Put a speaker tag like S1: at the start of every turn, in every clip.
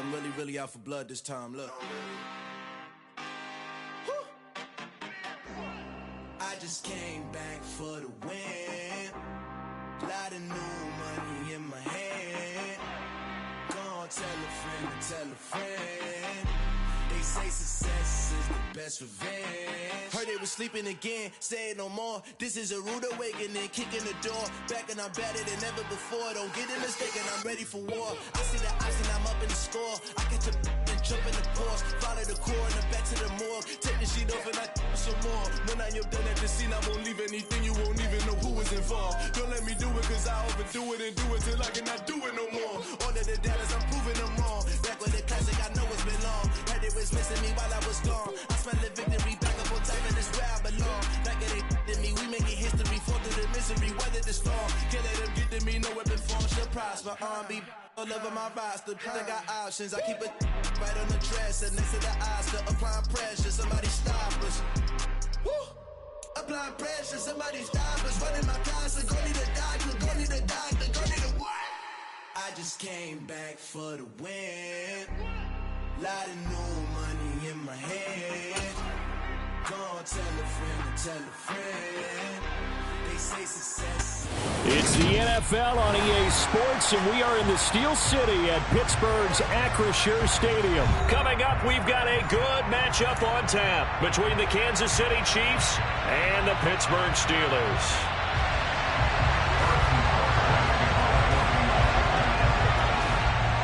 S1: I'm really out for blood this time, look. I just came back for the win. Lot of new money in my hand. Gonna tell a friend. They say success is the best revenge. Heard they was sleeping again, say it no more. This is a rude awakening, kicking the door. Back and I'm better than ever before. Don't get it mistaken, I'm ready for war. I see the ice and I'm up in the score. I catch a and jump in the course. Follow the core and the back to the morgue. Take the sheet off and I some more. When I am done at the scene, I won't leave anything. You won't even know who was involved. Don't let me do it cause I overdo it and do it till I cannot do it no more. All of the dallas, I'm proving them wrong. Back with the classic, I know it's been long. Heard it was missing me while I was gone. I smell the victory back up on top and it's where I belong. Like it ain't to me, we making history. Fall through the misery, weather the storm. Can't let them get to me, no weapon form should prosper. R&B all over my roster. I got options, I keep it right on the dresser. Next to the Oscar, applying pressure. Somebody stop us. Woo! Applying pressure, somebody stop us. Running my closet, go need a doctor, go need a doctor, go need a what? I just came back for the win. Lot of new money in my hand. Gonna tell a friend. They say success.
S2: It's the NFL on EA Sports, and we are in the Steel City at Pittsburgh's Acrisure Stadium. Coming up, we've got a good matchup on tap between the Kansas City Chiefs and the Pittsburgh Steelers.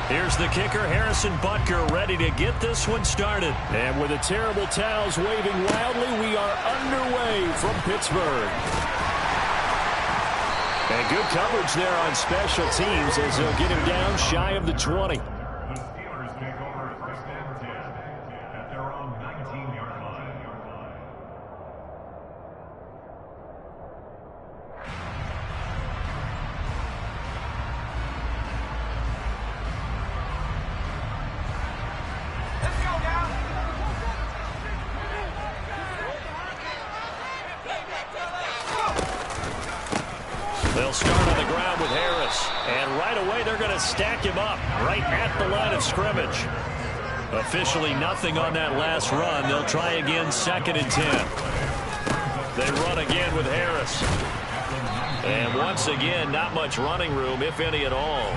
S2: Here's the kicker, Harrison Butker, ready to get this one started. And with the terrible towels waving wildly, we are underway from Pittsburgh. And good coverage there on special teams as they'll get him down shy of the 20.
S3: The Steelers take over first and 10 at their own 19-yard line.
S2: They'll start on the ground with Harris. And right away, they're going to stack him up right at the line of scrimmage. Officially nothing on that last run. They'll try again, 2nd and 10. They run again with Harris. And once again, not much running room, if any at all.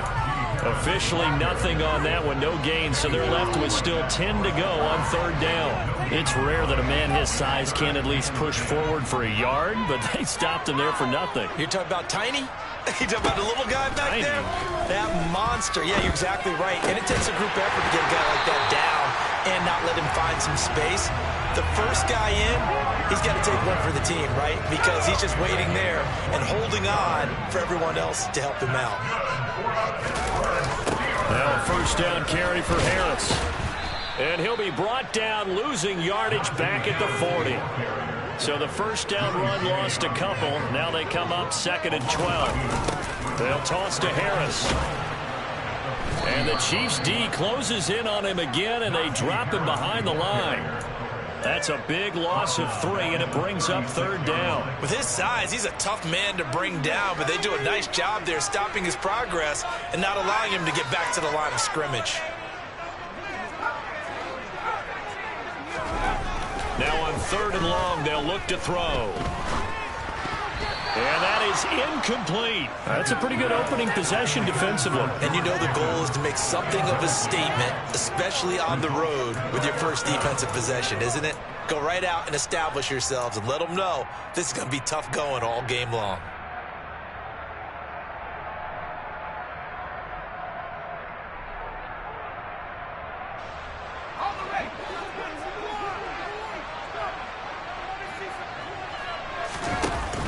S2: Officially nothing on that one, no gain, so they're left with still 10 to go on 3rd down. It's rare that a man his size can't at least push forward for a yard, but they stopped him there for nothing.
S4: You're talking about Tiny? You talking about the little guy back
S2: Tiny.
S4: there? That monster. Yeah, you're exactly right. And it takes a group effort to get a guy like that down and not let him find some space. The first guy in, he's got to take one for the team, right? Because he's just waiting there and holding on for everyone else to help him out.
S2: Now a 1st down carry for Harris. And he'll be brought down, losing yardage back at the 40. So the 1st down run lost a couple. Now they come up 2nd and 12. They'll toss to Harris. And the Chiefs D closes in on him again, and they drop him behind the line. That's a big loss of 3, and it brings up 3rd down.
S4: With his size, he's a tough man to bring down, but they do a nice job there stopping his progress and not allowing him to get back to the line of scrimmage.
S2: Now on 3rd and long, they'll look to throw. And that is incomplete. That's a pretty good opening possession defensively.
S4: And you know the goal is to make something of a statement, especially on the road with your first defensive possession, isn't it? Go right out and establish yourselves and let them know this is going to be tough going all game long.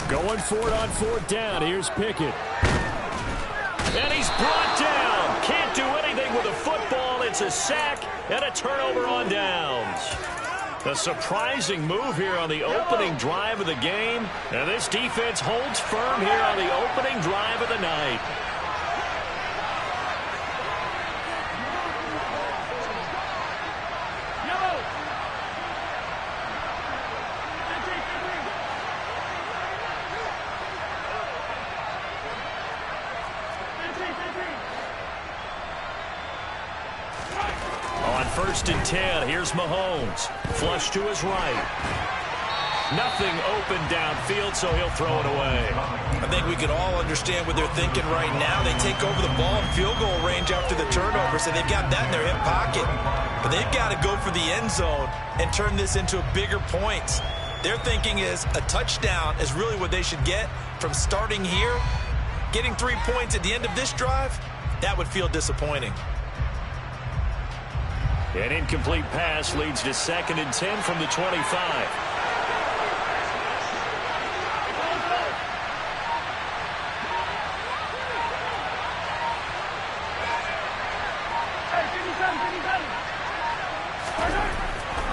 S2: Going for it on 4th down. Here's Pickett. And he's brought down. Can't do anything with a football. It's a sack and a turnover on downs. A surprising move here on the opening drive of the game. And this defense holds firm here on the opening drive of the night. 1st and 10. Here's Mahomes. Flush to his right. Nothing open downfield, so he'll throw it away.
S4: I think we could all understand what they're thinking right now. They take over the ball in field goal range after the turnover, so they've got that in their hip pocket. But they've got to go for the end zone and turn this into a bigger points. Their thinking is a touchdown is really what they should get from starting here. Getting 3 points at the end of this drive, that would feel disappointing.
S2: An incomplete pass leads to 2nd and 10 from the 25.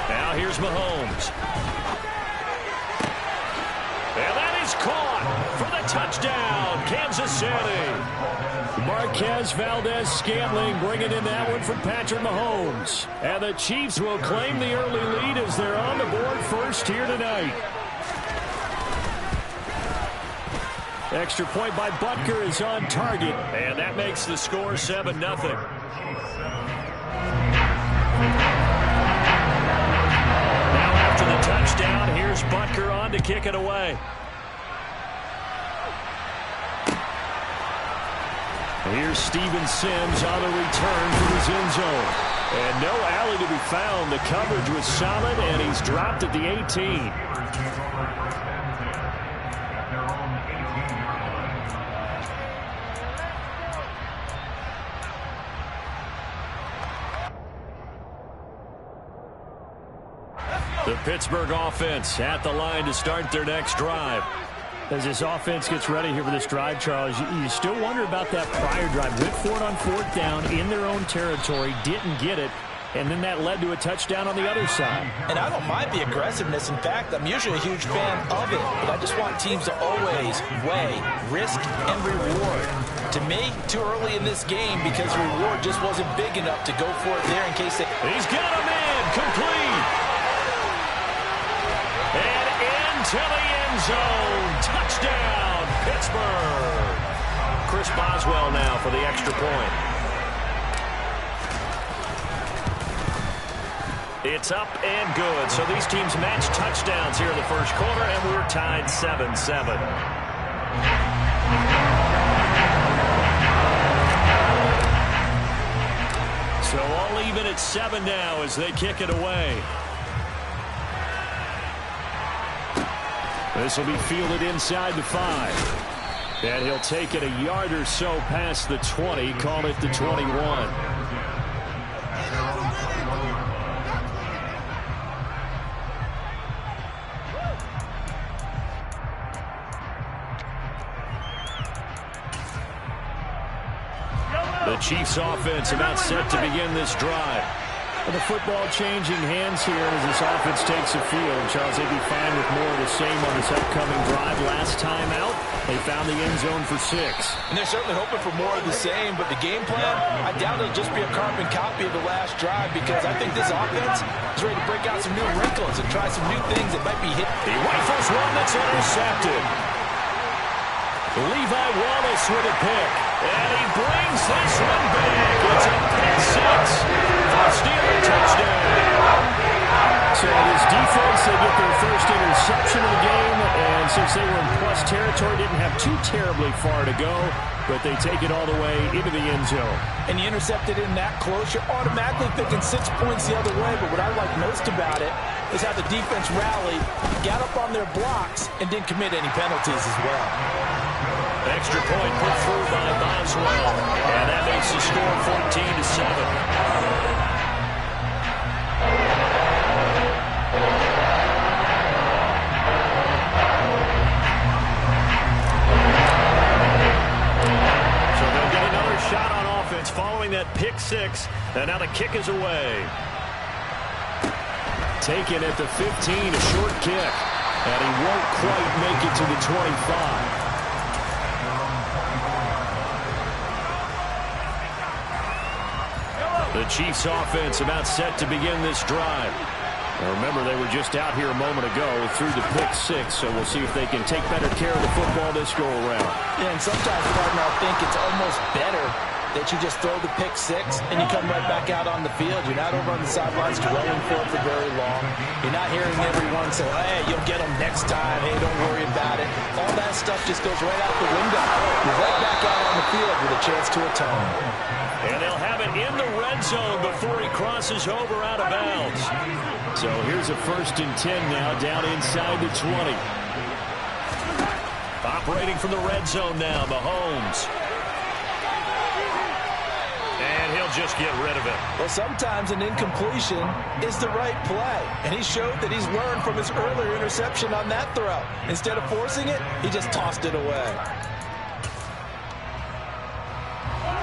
S2: Now here's Mahomes. And that is caught for the touchdown, Kansas City. Marquez Valdez-Scantling bringing in that one from Patrick Mahomes. And the Chiefs will claim the early lead as they're on the board first here tonight. Extra point by Butker is on target, and that makes the score 7-0. Now after the touchdown, here's Butker on to kick it away. Here's Steven Sims on the return from his end zone. And no alley to be found. The coverage was solid, and he's dropped at the 18. The Pittsburgh offense at the line to start their next drive. As this offense gets ready here for this drive, Charles, you still wonder about that prior drive. Went for it on 4th down in their own territory, didn't get it, and then that led to a touchdown on the other side.
S4: And I don't mind the aggressiveness. In fact, I'm usually a huge fan of it, but I just want teams to always weigh risk and reward. To me, too early in this game because the reward just wasn't big enough to go for it there in case they...
S2: He's got a man, complete. And into the end zone. Touchdown, Pittsburgh. Chris Boswell now for the extra point. It's up and good. So these teams match touchdowns here in the first quarter, and we're tied 7-7. So all even at 7 now as they kick it away. This will be fielded inside the 5. And he'll take it a yard or so past the 20, call it the 21. The Chiefs offense about set to begin this drive. And the football changing hands here as this offense takes the field. Charles, they'd be fine with more of the same on this upcoming drive. Last time out, they found the end zone for 6.
S4: And they're certainly hoping for more of the same, but the game plan, I doubt it'll just be a carbon copy of the last drive because I think this offense is ready to break out some new wrinkles and try some new things that might be hit.
S2: He rifles one that's intercepted. Levi Wallace with a pick. And he brings this one back. It's a pick 6 for a Steeler touchdown. So this defense, they get their first interception of the game. And since they were in plus territory, didn't have too terribly far to go. But they take it all the way into the end zone.
S4: And you intercepted in that close, you're automatically thinking 6 points the other way. But what I like most about it is how the defense rallied, got up on their blocks, and didn't commit any penalties as well.
S2: Extra point put through by Boswell. And that makes the score 14-7. Shot on offense following that pick 6, and now the kick is away. Taken at the 15, a short kick, and he won't quite make it to the 25. The Chiefs offense about set to begin this drive. Now remember, they were just out here a moment ago through the pick 6, so we'll see if they can take better care of the football this go around.
S4: Yeah, and sometimes, partner, I think it's almost better that you just throw the pick six and you come right back out on the field. You're not over on the sidelines dwelling for it for very long. You're not hearing everyone say, hey, you'll get them next time. Hey, don't worry about it. All that stuff just goes right out the window. You're right back out on the field with a chance to atone.
S2: And they'll have it in the red zone before he crosses over out of bounds. So here's a 1st and 10 now, down inside the 20. Operating from the red zone now, Mahomes. And he'll just get rid of it.
S4: Well, sometimes an incompletion is the right play. And he showed that he's learned from his earlier interception on that throw. Instead of forcing it, he just tossed it away.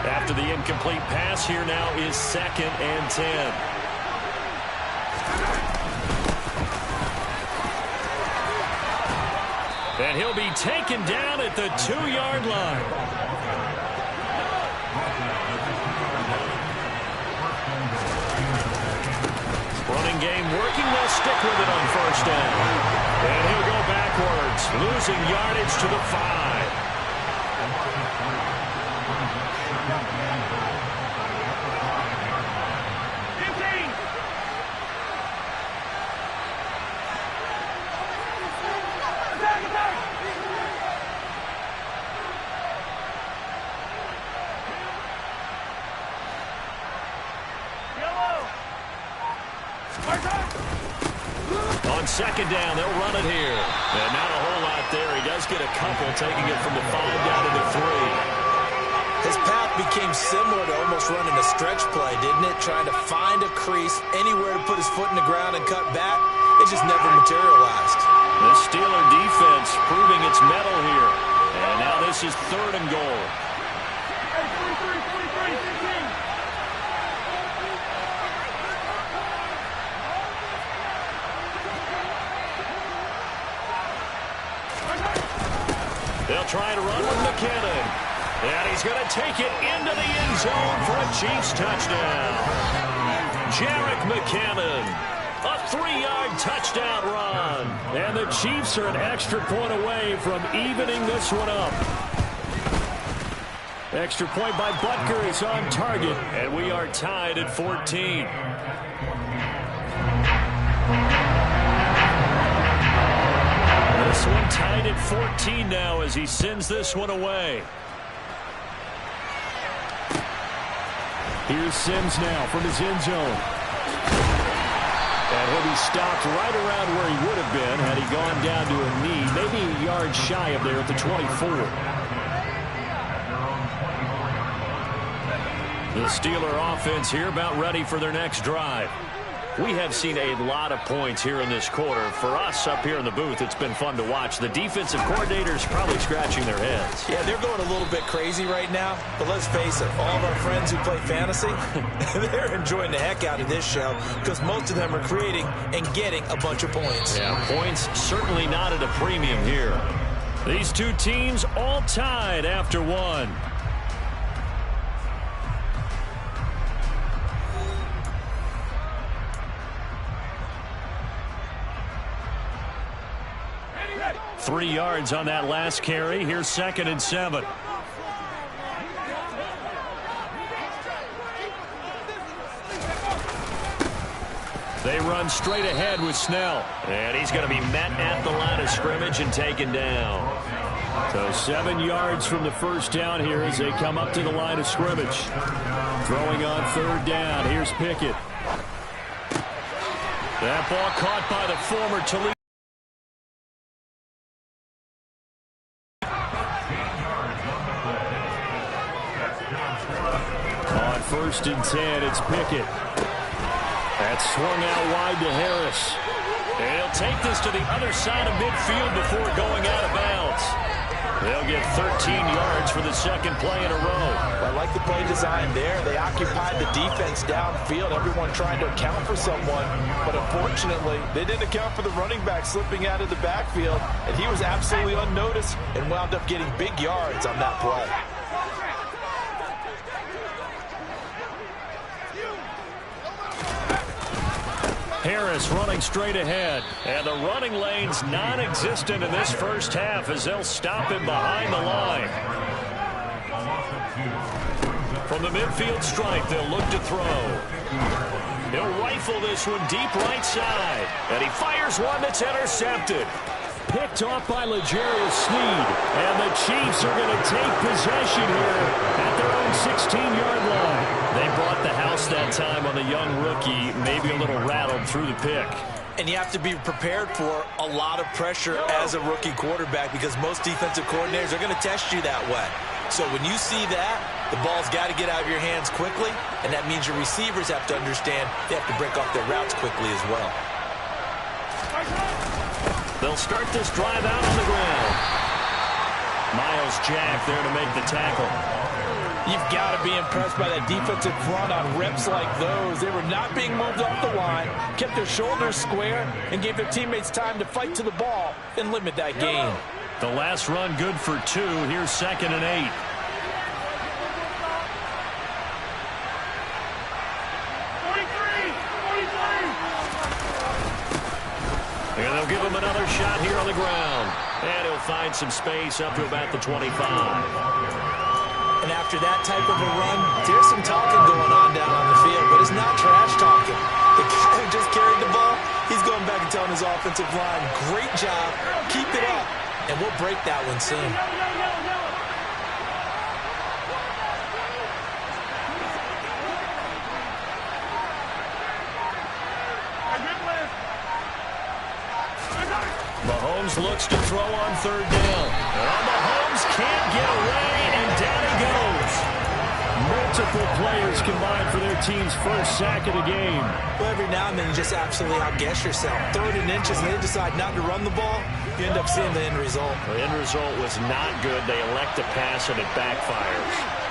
S2: After the incomplete pass, here now is 2nd and 10. And he'll be taken down at the 2-yard line. Running game working. They'll stick with it on 1st down. And he'll go backwards, losing yardage to the 5. On 2nd down, they'll run it here. And not a whole lot there. He does get a couple, taking it from the 5 down to the 3.
S4: His path became similar to almost running a stretch play, didn't it? Trying to find a crease, anywhere to put his foot in the ground and cut back. It just never materialized.
S2: The Steeler defense proving its mettle here. And now this is 3rd and goal. They'll try to run with McKinnon. And he's going to take it into the end zone for a Chiefs touchdown. Jerick McKinnon, a 3-yard touchdown run. And the Chiefs are an extra point away from evening this one up. Extra point by Butker is on target. And we are tied at 14. This one tied at 14 now as he sends this one away. Here's Sims now from his end zone. And he'll be stopped right around where he would have been had he gone down to a knee, maybe a yard shy of there at the 24. The Steeler offense here about ready for their next drive. We have seen a lot of points here in this quarter. For us up here in the booth, it's been fun to watch. The defensive coordinators probably scratching their heads.
S4: Yeah, they're going a little bit crazy right now. But let's face it, all of our friends who play fantasy, they're enjoying the heck out of this show because most of them are creating and getting a bunch of points.
S2: Yeah, points certainly not at a premium here. These two teams all tied after one. Three yards on that last carry. Here's 2nd and 7. They run straight ahead with Snell. And he's going to be met at the line of scrimmage and taken down. So 7 yards from the first down here as they come up to the line of scrimmage. Throwing on 3rd down. Here's Pickett. That ball caught by the former Toledo. On 1st and 10, it's Pickett. That's swung out wide to Harris. And he'll take this to the other side of midfield before going out of bounds. They'll get 13 yards for the 2nd play in a row.
S4: I like the play design there. They occupied the defense downfield, everyone trying to account for someone. But unfortunately, they didn't account for the running back slipping out of the backfield. And he was absolutely unnoticed and wound up getting big yards on that play.
S2: Harris running straight ahead. And the running lane's non-existent in this first half as they'll stop him behind the line. From the midfield stripe, they'll look to throw. He'll rifle this one deep right side. And he fires one that's intercepted. Picked off by L'Jarius Sneed. And the Chiefs are going to take possession here at their own 16-yard line. They brought the house that time on the young rookie, maybe a little rattled through the pick.
S4: And you have to be prepared for a lot of pressure as a rookie quarterback because most defensive coordinators are going to test you that way. So when you see that, the ball's got to get out of your hands quickly, and that means your receivers have to understand they have to break off their routes quickly as well.
S2: They'll start this drive out on the ground. Myles Jack there to make the tackle.
S4: You've got to be impressed by that defensive front on reps like those. They were not being moved off the line, kept their shoulders square, and gave their teammates time to fight to the ball and limit that gain.
S2: The last run good for 2. Here's 2nd and 8. And they'll give him another shot here on the ground. And he'll find some space up to about the 25.
S4: And after that type of a run, there's some talking going on down on the field, but it's not trash talking. The guy who just carried the ball, he's going back and telling his offensive line, great job, keep it up, and we'll break that one soon.
S2: Mahomes looks to throw on 3rd down. And Mahomes can't get away, and down he goes. Multiple players combined for their team's first sack of the game.
S4: Well, every now and then you just absolutely outguess yourself. 3rd and inches, and they decide not to run the ball. You end up seeing the end result.
S2: The end result was not good. They elect to pass, and it backfires.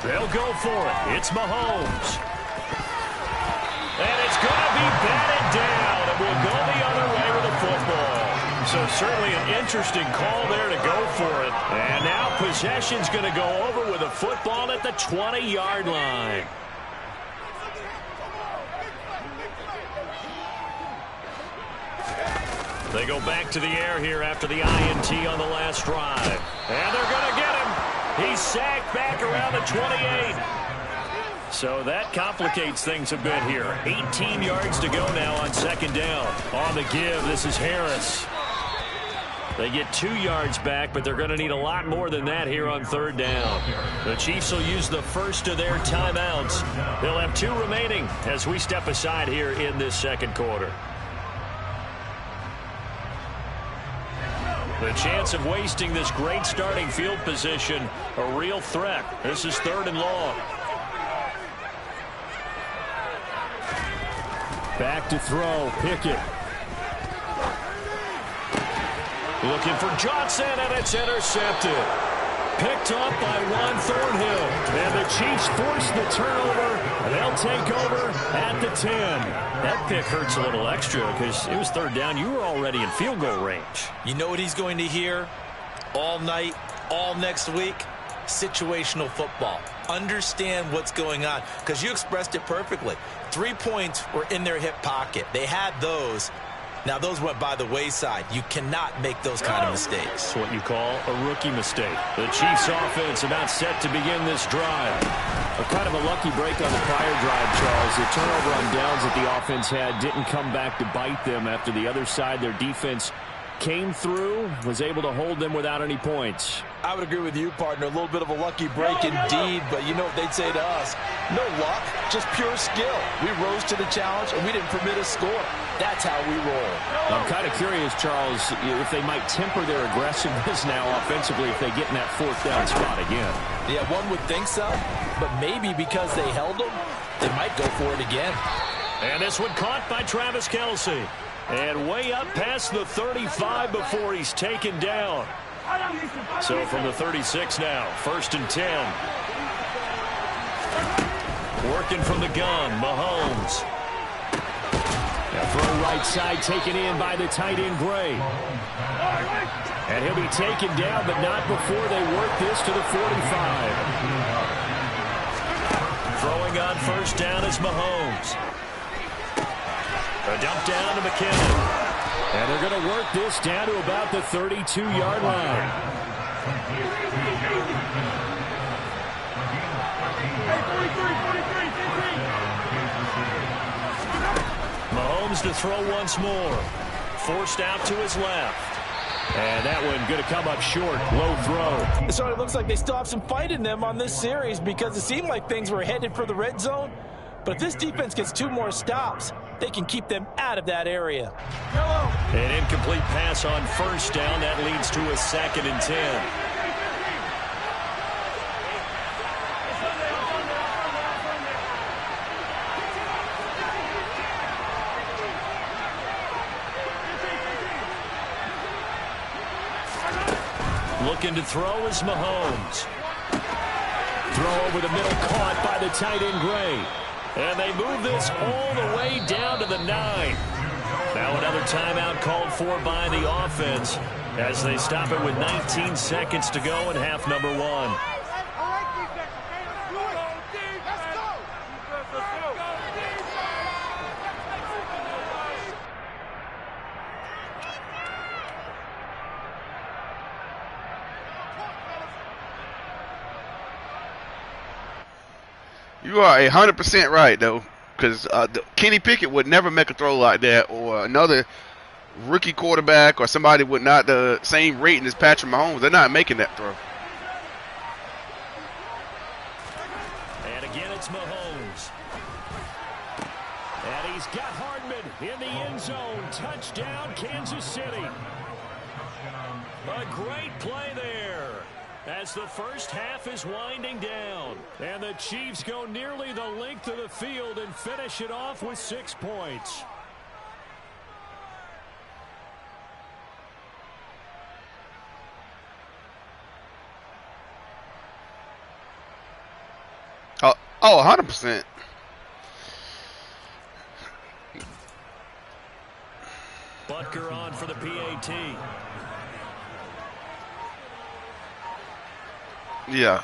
S2: They'll go for it. It's Mahomes. And it's going to be batted down. It will go the other way with the football. So certainly an interesting call there to go for it. And now possession's going to go over with a football at the 20-yard line. They go back to the air here after the INT on the last drive. And they're going to get him. He's sacked back around the 28. So that complicates things a bit here. 18 yards to go now on 2nd down. On the give, this is Harris. They get 2 yards back, but they're going to need a lot more than that here on 3rd down. The Chiefs will use the first of their timeouts. They'll have 2 remaining as we step aside here in this 2nd quarter. The chance of wasting this great starting field position, a real threat. This is 3rd and long. Back to throw, Pickett. Looking for Johnson, and it's intercepted. Picked up by Juan Thornhill. And the Chiefs force the turnover. They'll take over at the 10. That pick hurts a little extra because it was 3rd down. You were already in field goal range.
S4: You know what he's going to hear all night, all next week? Situational football. Understand what's going on because you expressed it perfectly. 3 points were in their hip pocket. They had those. Now, those went by the wayside. You cannot make those kind of mistakes.
S2: It's what you call a rookie mistake. The Chiefs offense about set to begin this drive. A kind of a lucky break on the prior drive, Charles. The turnover on downs that the offense had didn't come back to bite them after the other side. Their defense came through, was able to hold them without any points.
S4: I would agree with you, partner. A little bit of a lucky break indeed, but you know what they'd say to us? No luck, just pure skill. We rose to the challenge, and we didn't permit a score. That's how we roll.
S2: I'm kind of curious, Charles, if they might temper their aggressiveness now offensively if they get in that 4th down spot again.
S4: Yeah, one would think so, but maybe because they held them, they might go for it again.
S2: And this one caught by Travis Kelce. And way up past the 35 before he's taken down. So from the 36 now, 1st and 10. Working from the gun, Mahomes. Now throw right side taken in by the tight end Gray. And he'll be taken down, but not before they work this to the 45. Throwing on first down is Mahomes. A dump down to McKinnon. And they're going to work this down to about the 32-yard line. Mahomes to throw once more. Forced out to his left. And that one going to come up short. Low throw.
S4: So it looks like they still have some fight in them on this series because it seemed like things were headed for the red zone. But if this defense gets 2 more stops, they can keep them out of that area.
S2: An incomplete pass on first down. That leads to a 2nd and 10. Looking to throw is Mahomes. Throw over the middle, caught by the tight end Gray. And they move this all the way down to the 9. Now another timeout called for by the offense as they stop it with 19 seconds to go in half number 1.
S5: You are 100% right, though, because Kenny Pickett would never make a throw like that, or another rookie quarterback or somebody with not the same rating as Patrick Mahomes. They're not making that throw.
S2: And again, it's Mahomes. And he's got Hardman in the end zone. Touchdown, Kansas City. A great play there as the first half is winding down. And the Chiefs go nearly the length of the field and finish it off with 6 points.
S5: Oh, 100%.
S2: Butker on for the PAT.
S5: Yeah.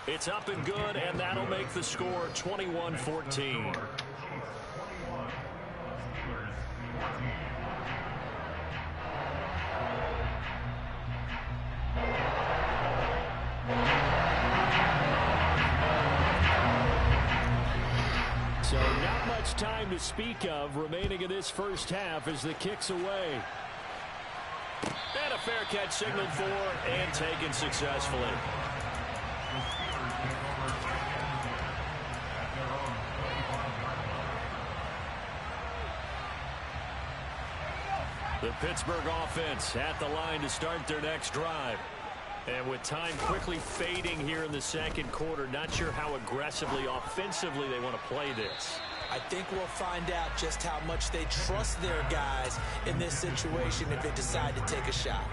S2: It's up and good, and that'll make the score 21-14. So not much time to speak of remaining in this first half as the kick's away. And a fair catch signaled for and taken successfully. The Pittsburgh offense at the line to start their next drive. And with time quickly fading here in the second quarter, not sure how aggressively, offensively they want to play this.
S4: I think we'll find out just how much they trust their guys in this situation if they decide to take a shot.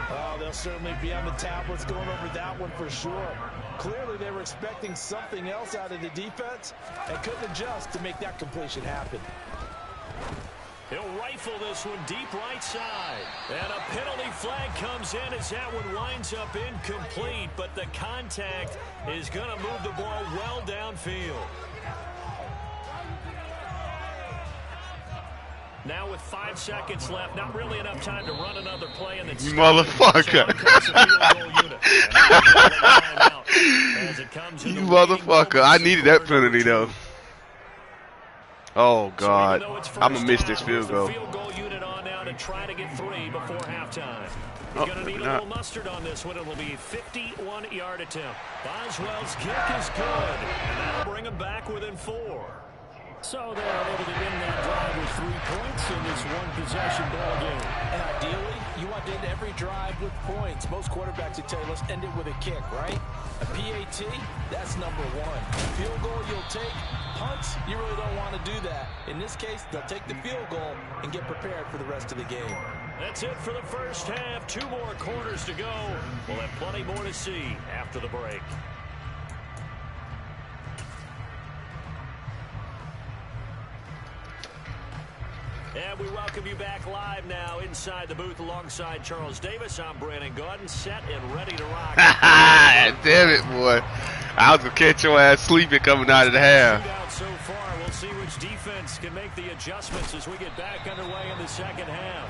S6: Oh, they'll certainly be on the tablets going over that one for sure. Clearly, they were expecting something else out of the defense and couldn't adjust to make that completion happen.
S2: He'll rifle this one deep right side. And a penalty flag comes in as that one winds up incomplete. But the contact is going to move the ball well downfield. Now with 5 seconds left, not really enough time to run another play. And
S5: You motherfucker. You motherfucker. I needed that penalty, though. Oh, God. I'm going to miss this field goal.
S2: Field goal unit on now to try to get 3 before halftime. He's going to need a little mustard on this one. It will be a 51-yard attempt. Boswell's kick is good, and that'll bring him back within 4. So they're able to end that drive with 3 points in this one-possession ball game.
S4: And ideally, you want to end every drive with points. Most quarterbacks would tell you, let's end it with a kick, right? A PAT, that's number 1. Field goal you'll take. Punts, you really don't want to do that. In this case, they'll take the field goal and get prepared for the rest of the game.
S2: That's it for the first half. 2 more quarters to go. We'll have plenty more to see after the break. And we welcome welcome you back live now inside the booth alongside Charles Davis. I'm Brandon Gaudin, set and ready to rock.
S5: Damn it, boy. I was going to catch your ass sleeping coming out of the half.
S2: So far, we'll see which defense can make the adjustments as we get back underway in the second half.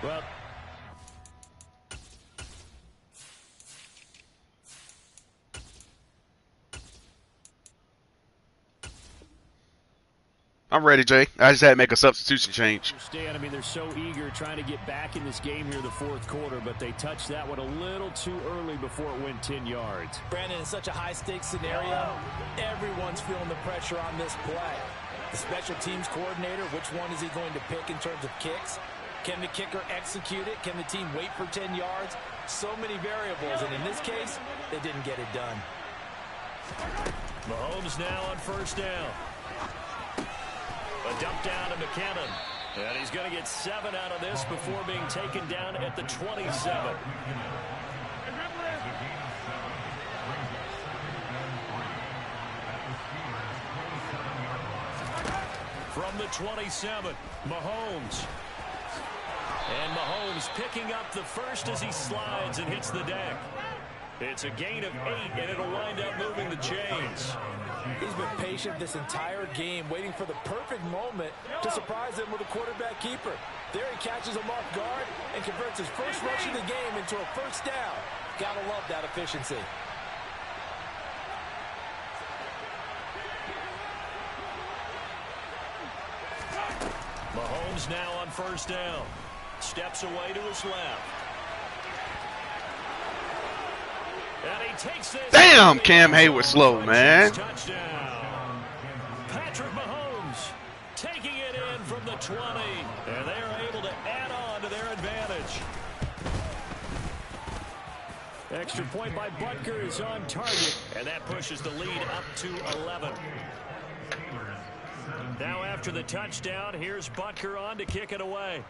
S2: Well,
S5: I'm ready, Jay. I just had to make a substitution change.
S2: I mean, they're so eager trying to get back in this game here the fourth quarter, but they touched that one a little too early before it went 10 yards.
S6: Brandon, in such a high-stakes scenario, everyone's feeling the pressure on this play. The special teams coordinator, which one is he going to pick in terms of kicks? Can the kicker execute it? Can the team wait for 10 yards? So many variables, and in this case, they didn't get it done.
S2: Mahomes now on first down. A dump down to McKinnon. And he's going to get 7 out of this before being taken down at the 27. From the 27, Mahomes. And Mahomes picking up the first as he slides and hits the deck. It's a gain of 8, and it'll wind up moving the chains.
S6: He's been patient this entire game, waiting for the perfect moment to surprise them with a quarterback keeper. There he catches him off guard and converts his first rush of the game into a first down. Gotta love that efficiency.
S2: Mahomes now on first down. Steps away to his left. And he takes this.
S5: Damn, Cam Hayward slow, man.
S2: Touchdown. Patrick Mahomes taking it in from the 20. And they're able to add on to their advantage. Extra point by Butker is on target. And that pushes the lead up to 11. Now after the touchdown, here's Butker on to kick it away.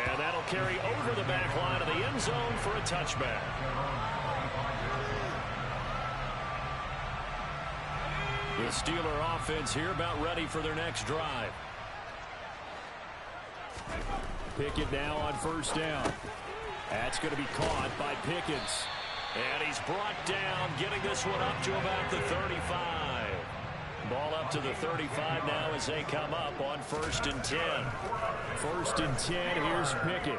S2: And that'll carry over the back line of the end zone for a touchback. The Steeler offense here about ready for their next drive. Pickett now on first down. That's going to be caught by Pickens. And he's brought down, getting this one up to about the 35. Ball up to the 35 now as they come up on 1st and 10. 1st and 10, here's Pickett.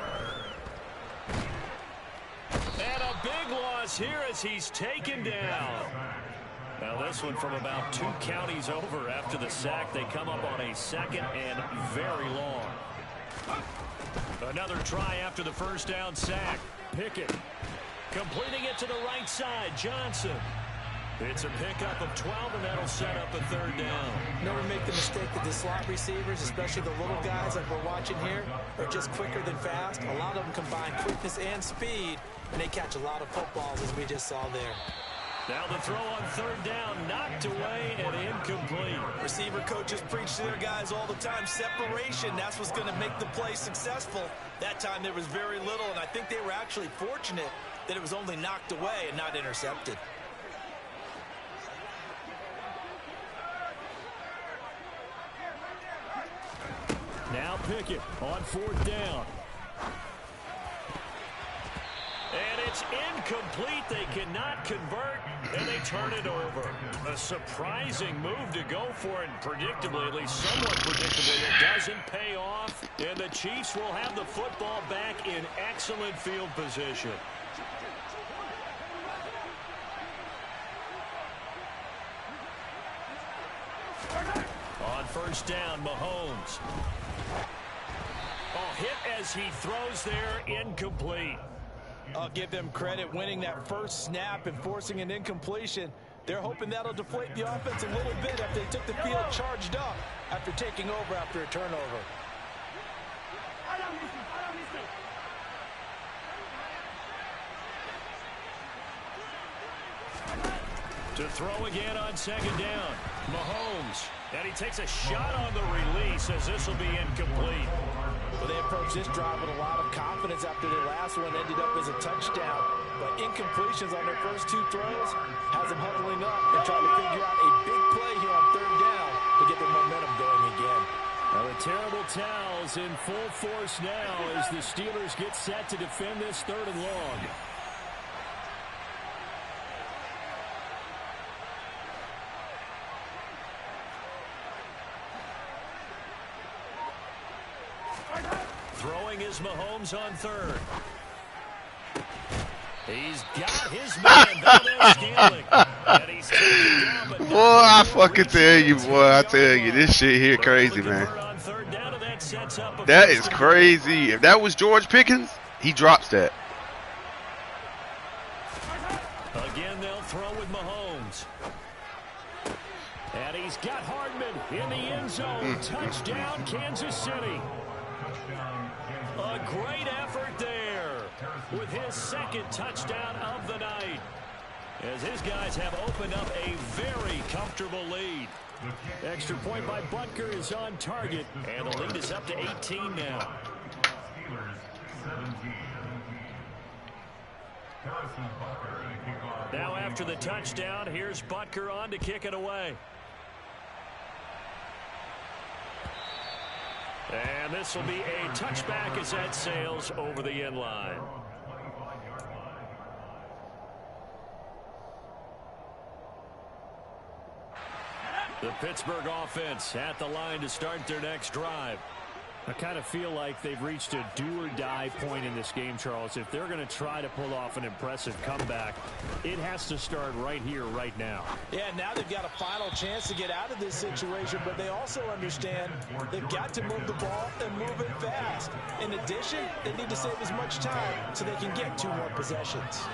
S2: And a big loss here as he's taken down. Now this one from about 2 counties over after the sack. They come up on a 2nd and very long. Another try after the first down sack. Pickett completing it to the right side. Johnson. It's a pickup of 12, and that'll set up a 3rd down.
S6: Never make the mistake that the slot receivers, especially the little guys like we're watching here, are just quicker than fast. A lot of them combine quickness and speed, and they catch a lot of footballs, as we just saw there.
S2: Now the throw on 3rd down, knocked away and incomplete.
S6: Receiver coaches preach to their guys all the time. Separation, that's what's going to make the play successful. That time there was very little, and I think they were actually fortunate that it was only knocked away and not intercepted.
S2: Now Pickett on 4th down. And it's incomplete. They cannot convert, and they turn it over. A surprising move to go for it, predictably, at least somewhat predictably. It doesn't pay off, and the Chiefs will have the football back in excellent field position. On 1st down, Mahomes. Oh, hit as he throws there, incomplete.
S6: I'll give them credit winning that first snap and forcing an incompletion. They're hoping that'll deflate the offense a little bit after they took the field charged up after taking over after a turnover.
S2: To throw again on 2nd down. Mahomes. And he takes a shot on the release as this will be incomplete.
S6: Well, they approached this drive with a lot of confidence after their last one ended up as a touchdown. But incompletions on their first 2 throws has them huddling up and trying to figure out a big play here on 3rd down to get their momentum going again.
S2: Well, the terrible towels in full force now as the Steelers get set to defend this 3rd and long. Throwing is Mahomes on 3rd. He's got his man, Valdez Scantling. And he's taken down, but
S5: boy, I fucking tell you, boy. I tell you, this shit here crazy, man. That is crazy. If that was George Pickens, he drops that.
S2: Again, they'll throw with Mahomes. And he's got Hardman in the end zone. Touchdown, Kansas City. A great effort there with his 2nd touchdown of the night, as his guys have opened up a very comfortable lead. Extra point by Butker is on target, and the lead is up to 18 now. Now after the touchdown, here's Butker on to kick it away. And this will be a touchback as that sails over the end line. The Pittsburgh offense at the line to start their next drive. I kind of feel like they've reached a do-or-die point in this game, Charles. If they're going to try to pull off an impressive comeback, it has to start right here, right now.
S6: Yeah, now they've got a final chance to get out of this situation, but they also understand they've got to move the ball and move it fast. In addition, they need to save as much time so they can get 2 more possessions.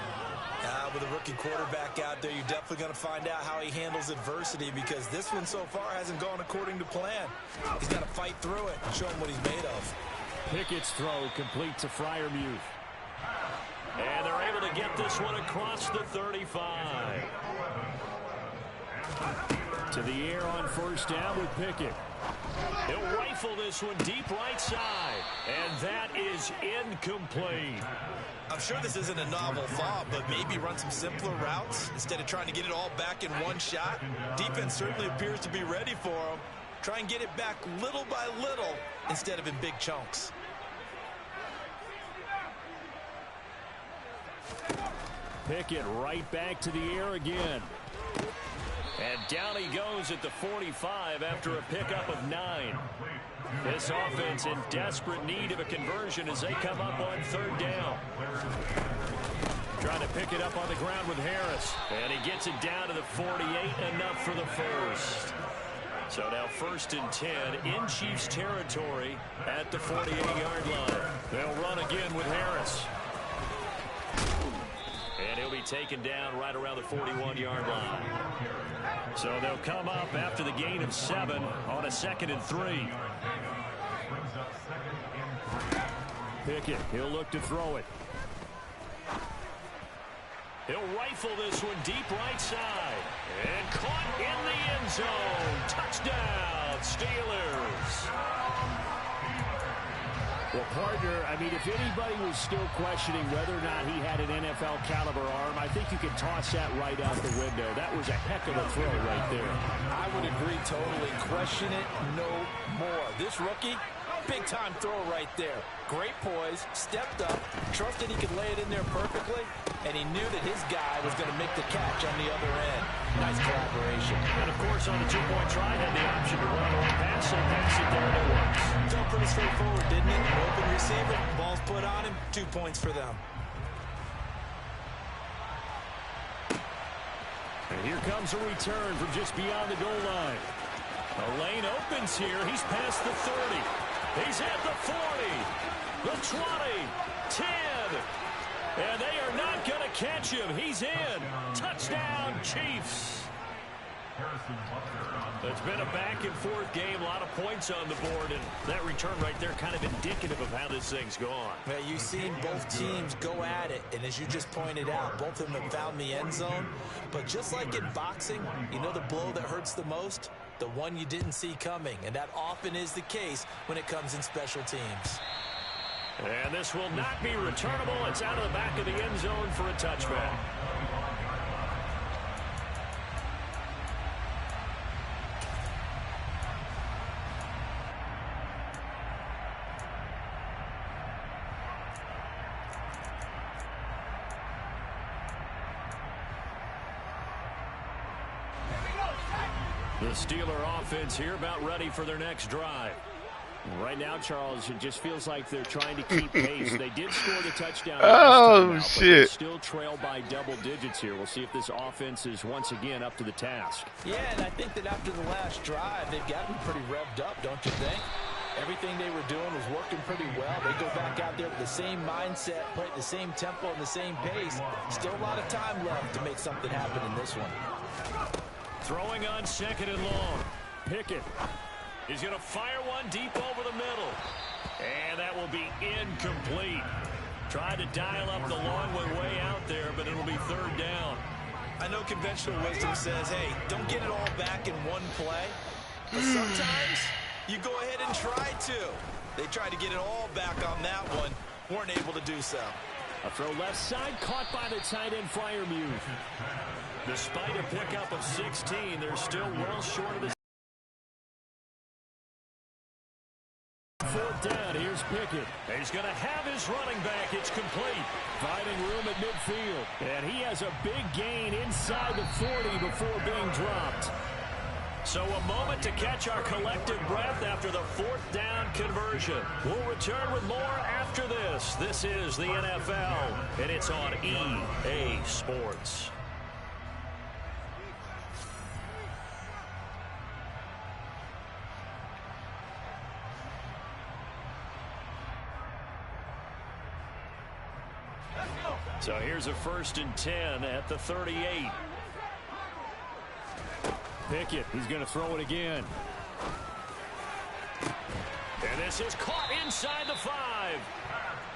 S6: With a rookie quarterback out there, you're definitely going to find out how he handles adversity, because this one so far hasn't gone according to plan. He's got to fight through it and show him what he's made of.
S2: Pickett's throw complete to Freiermuth. And they're able to get this one across the 35. To the air on 1st down with Pickett. He'll rifle this one deep right side. And that is incomplete.
S6: I'm sure this isn't a novel thought, but maybe run some simpler routes instead of trying to get it all back in one shot. Defense certainly appears to be ready for him. Try and get it back little by little instead of in big chunks.
S2: Pickett right back to the air again. And down he goes at the 45 after a pickup of 9. This offense in desperate need of a conversion as they come up on 3rd down. Trying to pick it up on the ground with Harris. And he gets it down to the 48, enough for the first. So now 1st and 10 in Chiefs territory at the 48-yard line. They'll run again with Harris. And he'll be taken down right around the 41-yard line. So they'll come up after the gain of 7 on a 2nd and 3. Pickett, he'll look to throw it. He'll rifle this one deep right side. And caught in the end zone. Touchdown, Steelers. Well, partner, I mean, if anybody was still questioning whether or not he had an NFL caliber arm, I think you can toss that right out the window. That was a heck of a throw right there.
S6: I would agree totally. Question it no more. This rookie, big-time throw right there. Great poise, stepped up, trusted he could lay it in there perfectly, and he knew that his guy was going to make the catch on the other end. Nice collaboration.
S2: And, of course, on the 2-point try, had the option to run or pass, so pass it there and it works.
S6: Felt pretty straightforward, didn't it? Open receiver, ball's put on him, 2 points for them.
S2: And here comes a return from just beyond the goal line. A lane opens here. He's past the 30. He's at the 40. The 20. 10. And they are not going to catch him. He's in. Touchdown, Chiefs. It's been a back-and-forth game. A lot of points on the board. And that return right there kind of indicative of how this thing's gone.
S6: Yeah, you've seen both teams go at it. And as you just pointed out, both of them have found the end zone. But just like in boxing, you know the blow that hurts the most? the one you didn't see coming, and that often is the case when it comes in special teams.
S2: And this will not be returnable. It's out of the back of the end zone for a touchback. The Steeler offense here about ready for their next drive.
S7: Right now, Charles, it just feels like they're trying to keep pace. They did score the touchdown.
S5: Oh,
S7: out,
S5: shit.
S7: But still trail by double digits here. We'll see if this offense is once again up to the task.
S6: Yeah, and I think that after the last drive, they've got to be pretty revved up, don't you think? Everything they were doing was working pretty well. They go back out there with the same mindset, play at the same tempo and the same pace. Still a lot of time left to make something happen in this one.
S2: Throwing on second and long. Pickett. He's going to fire one deep over the middle. And that will be incomplete. Tried to dial up the long way out there, but it'll be third down.
S6: I know conventional wisdom says, hey, don't get it all back in one play. But sometimes you go ahead and try to. They tried to get it all back on that one. Weren't able to do so.
S7: A throw left side, caught by the tight end, Freiermuth.
S2: Despite a pickup of 16, they're still well short of the fourth down. Here's Pickett. He's going to have his running back. It's complete.
S7: Finding room at midfield. And he has a big gain inside the 40 before being dropped.
S2: So a moment to catch our collective breath after the fourth down conversion. We'll return with more after this. This is the NFL, and it's on EA Sports. So here's a 1st and 10 at the 38.
S7: Pickett, he's going to throw it again.
S2: And this is caught inside the 5.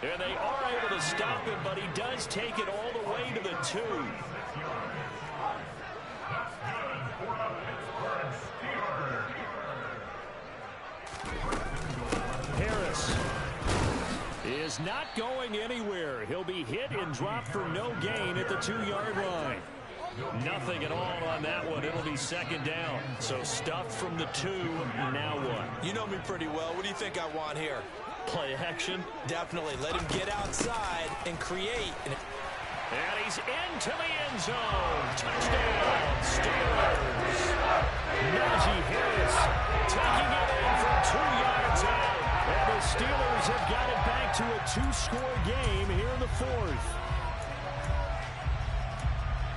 S2: And they are able to stop him, but he does take it all the way to the 2. Harris is not going anywhere. He'll be hit and dropped for no gain at the 2-yard line. Nothing at all on that one. It'll be second down. So stuffed from the 2. Now what?
S6: You know me pretty well. What do you think I want here?
S2: Play action?
S6: Definitely. Let him get outside and create.
S2: And he's into the end zone. Touchdown, Steelers. Najee Harris taking it in from 2 yards out. And the Steelers have got it back to a 2-score game here in the 4th.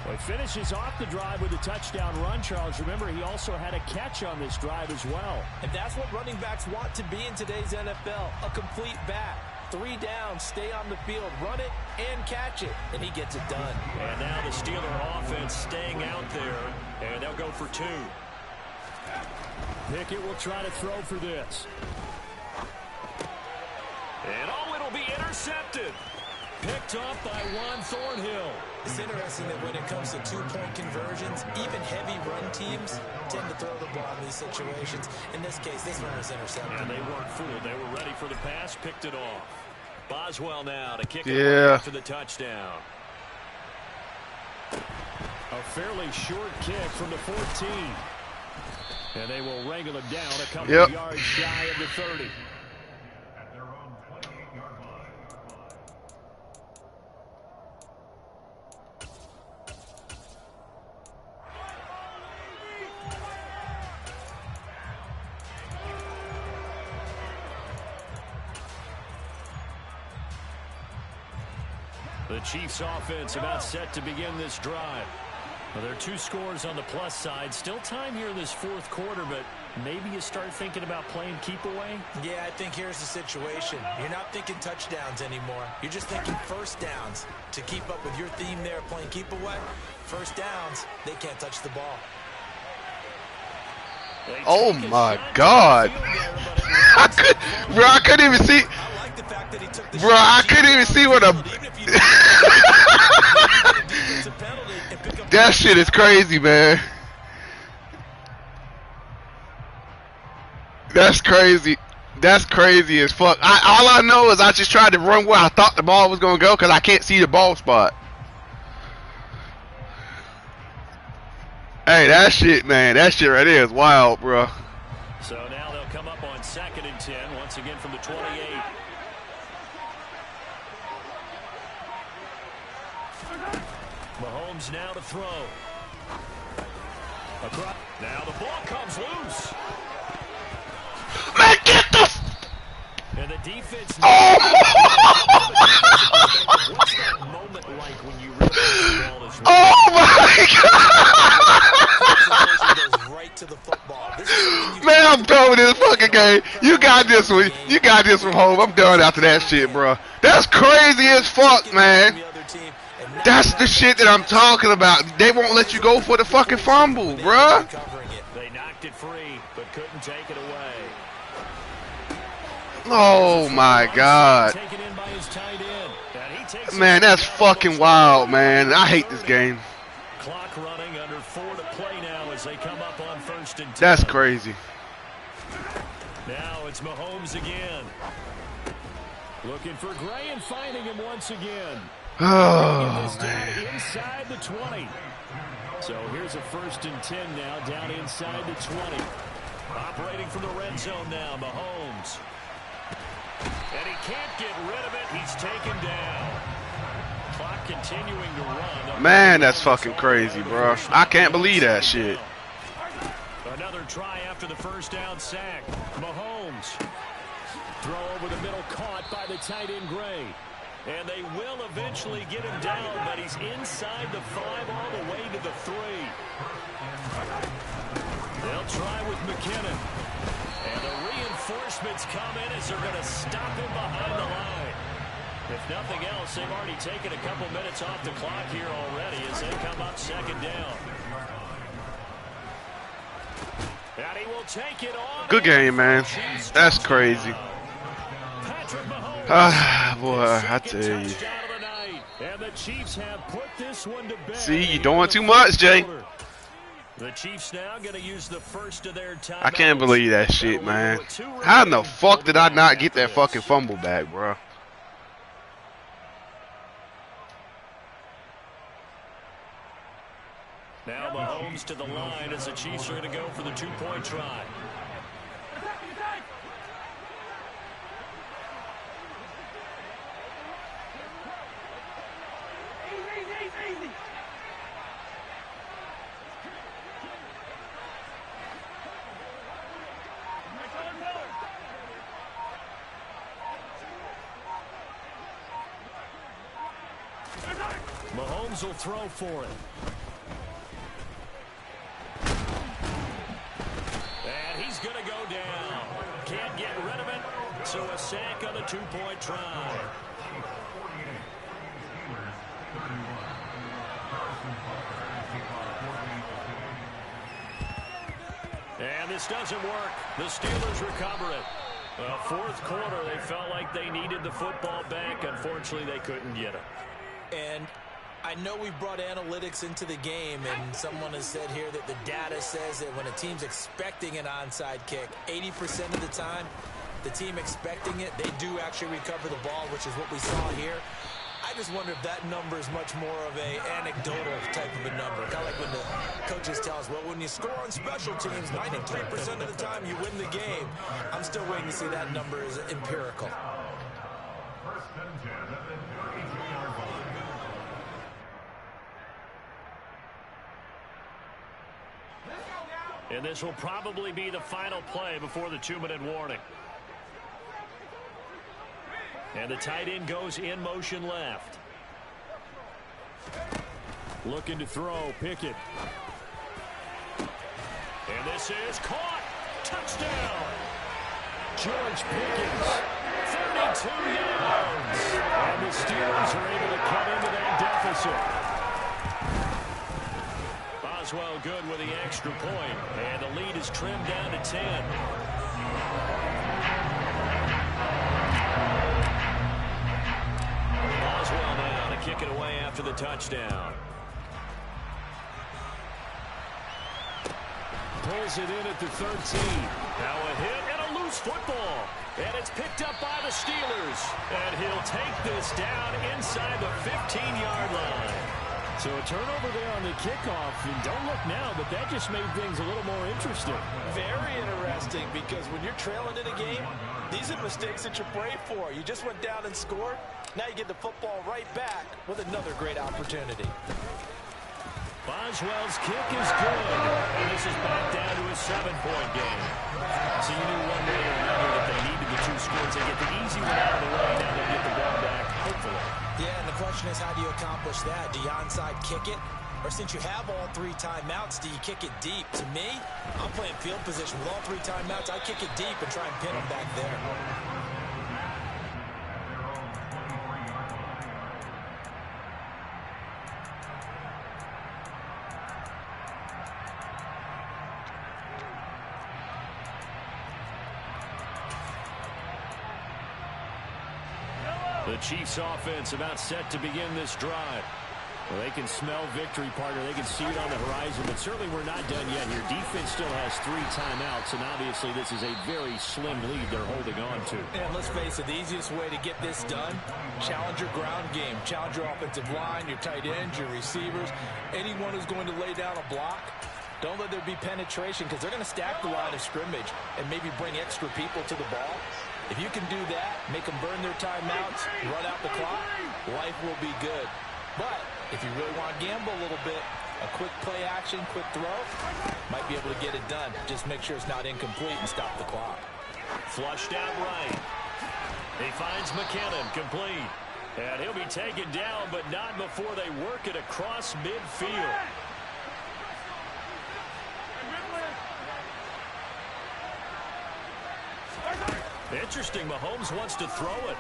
S7: Well, he finishes off the drive with a touchdown run, Charles. Remember, he also had a catch on this drive as well.
S6: And that's what running backs want to be in today's NFL, a complete back. 3 downs, stay on the field, run it, and catch it. And he gets it done.
S2: And now the Steeler offense staying out there, and they'll go for 2.
S7: Pickett will try to throw for this.
S2: And it'll be intercepted. Picked off by Juan Thornhill.
S6: It's interesting that when it comes to 2-point conversions, even heavy run teams tend to throw the ball in these situations. In this case, this one was intercepted.
S2: And they weren't fooled. They were ready for the pass, picked it off. Boswell now to kick it away after the touchdown.
S7: A fairly short kick from the 14. And they will wrangle him down a couple of yards shy of the 30.
S3: At their own 28-yard line.
S2: The Chiefs offense about set to begin this drive. Well, there are 2 scores on the plus side. Still time here in this 4th quarter, but maybe you start thinking about playing keep away?
S6: Yeah, I think here's the situation. You're not thinking touchdowns anymore. You're just thinking first downs. To keep up with your theme there, playing keep away, first downs, they can't touch the ball.
S5: Oh my God! I couldn't even see.
S6: I like the fact that he took the
S5: Bro, I couldn't even see what a. That shit is crazy, man. That's crazy. That's crazy as fuck. All I know is I just tried to run where I thought the ball was gonna go because I can't see the ball spot. Hey, that shit, man. That shit right there is wild, bro.
S2: So now they'll come up on 2nd and 10, once again from the 28. Mahomes now to throw. Now the ball comes loose.
S5: Man, get the...
S2: And the defense...
S5: Oh!
S2: What's that moment like when you realize the ball is
S5: Oh my God!
S6: Right to the football.
S5: Man, I'm done with this fucking game. You got this one. You got this from home. I'm done after that shit, bro. That's crazy as fuck, man. That's the shit that I'm talking about. They won't let you go for the fucking fumble, bro.
S2: They knocked it free, but couldn't take it away.
S5: Oh my God. Man, that's fucking wild, man. I hate this game.
S2: Clock running, under 4 to play now as they come up on 1st and 10.
S5: That's crazy.
S2: Now it's Mahomes again. Looking for Gray and finding him once again.
S5: Oh, man.
S2: Inside the 20. So here's a 1st and 10 now, down inside the 20. Operating from the red zone now, Mahomes. And he can't get rid of it. He's taken down. Clock continuing to run.
S5: Man, that's fucking crazy, bro. I can't believe that shit.
S2: Another try after the 1st down sack. Mahomes. Throw over the middle, caught by the tight end Gray. And they will eventually get him down, but he's inside the 5 all the way to the 3. They'll try with McKinnon. And the reinforcements come in as they're going to stop him behind the line. If nothing else, they've already taken a couple minutes off the clock here already as they come up 2nd down. And he will take it on.
S5: Good game, man. That's crazy. Ah, boy, I tell you.
S2: And the Chiefs have put this one to bed.
S5: See, you're doing too much, Jay.
S2: The Chiefs now going to use the first of their time.
S5: I can't believe that shit, man. How in the fuck did I not get that fucking fumble back, bro?
S2: Now Mahomes to the line as the Chiefs are going to go for the 2-point try. Mahomes will throw for it. And he's going to go down. Can't get rid of it. So a sack on the 2-point try. And this doesn't work. The Steelers recover it. Well, 4th quarter, they felt like they needed the football back. Unfortunately, they couldn't get it.
S6: And I know we've brought analytics into the game, and someone has said here that the data says that when a team's expecting an onside kick, 80% of the time, the team expecting it, they do actually recover the ball, which is what we saw here. I just wonder if that number is much more of a anecdotal type of a number. Kind of like when the coaches tell us, well, when you score on special teams, 93% of the time you win the game. I'm still waiting to see that number is empirical.
S2: And this will probably be the final play before the 2-minute warning. And the tight end goes in motion left. Looking to throw, Pickett. And this is caught. Touchdown. George Pickens, 32 yards. And the Steelers are able to cut into that deficit. Boswell good with the extra point, and the lead is trimmed down to 10. Boswell now to kick it away after the touchdown. Pulls it in at the 13. Now a hit and a loose football. And it's picked up by the Steelers. And he'll take this down inside the 15-yard line.
S7: So a turnover there on the kickoff, and don't look now, but that just made things a little more interesting.
S6: Very interesting, because when you're trailing in a game, these are mistakes that you pray for. You just went down and scored. Now you get the football right back with another great opportunity.
S2: Boswell's kick is good. And this is back down to a 7-point game. So you knew one way or another that they needed the 2 scores. They get the easy one out of the way. Now they'll get the ball back, hopefully.
S6: Yeah, and the question is, how do you accomplish that? Do you onside kick it? Or since you have all 3 timeouts, do you kick it deep? To me, I'm playing field position with all 3 timeouts. I kick it deep and try and pin them back there.
S2: The Chiefs offense about set to begin this drive. Well, they can smell victory, partner. They can see it on the horizon, but certainly we're not done yet here. Defense still has 3 timeouts, and obviously this is a very slim lead they're holding on to.
S6: And let's face it, the easiest way to get this done, challenge your ground game. Challenge your offensive line, your tight ends, your receivers, anyone who's going to lay down a block. Don't let there be penetration, because they're going to stack the line of scrimmage and maybe bring extra people to the ball. If you can do that, make them burn their timeouts, run out the clock, life will be good. But if you really want to gamble a little bit, a quick play action, quick throw, might be able to get it done. Just make sure it's not incomplete and stop the clock.
S2: Flushed out right. He finds McKinnon, complete. And he'll be taken down, but not before they work it across midfield. Interesting, Mahomes wants to throw it.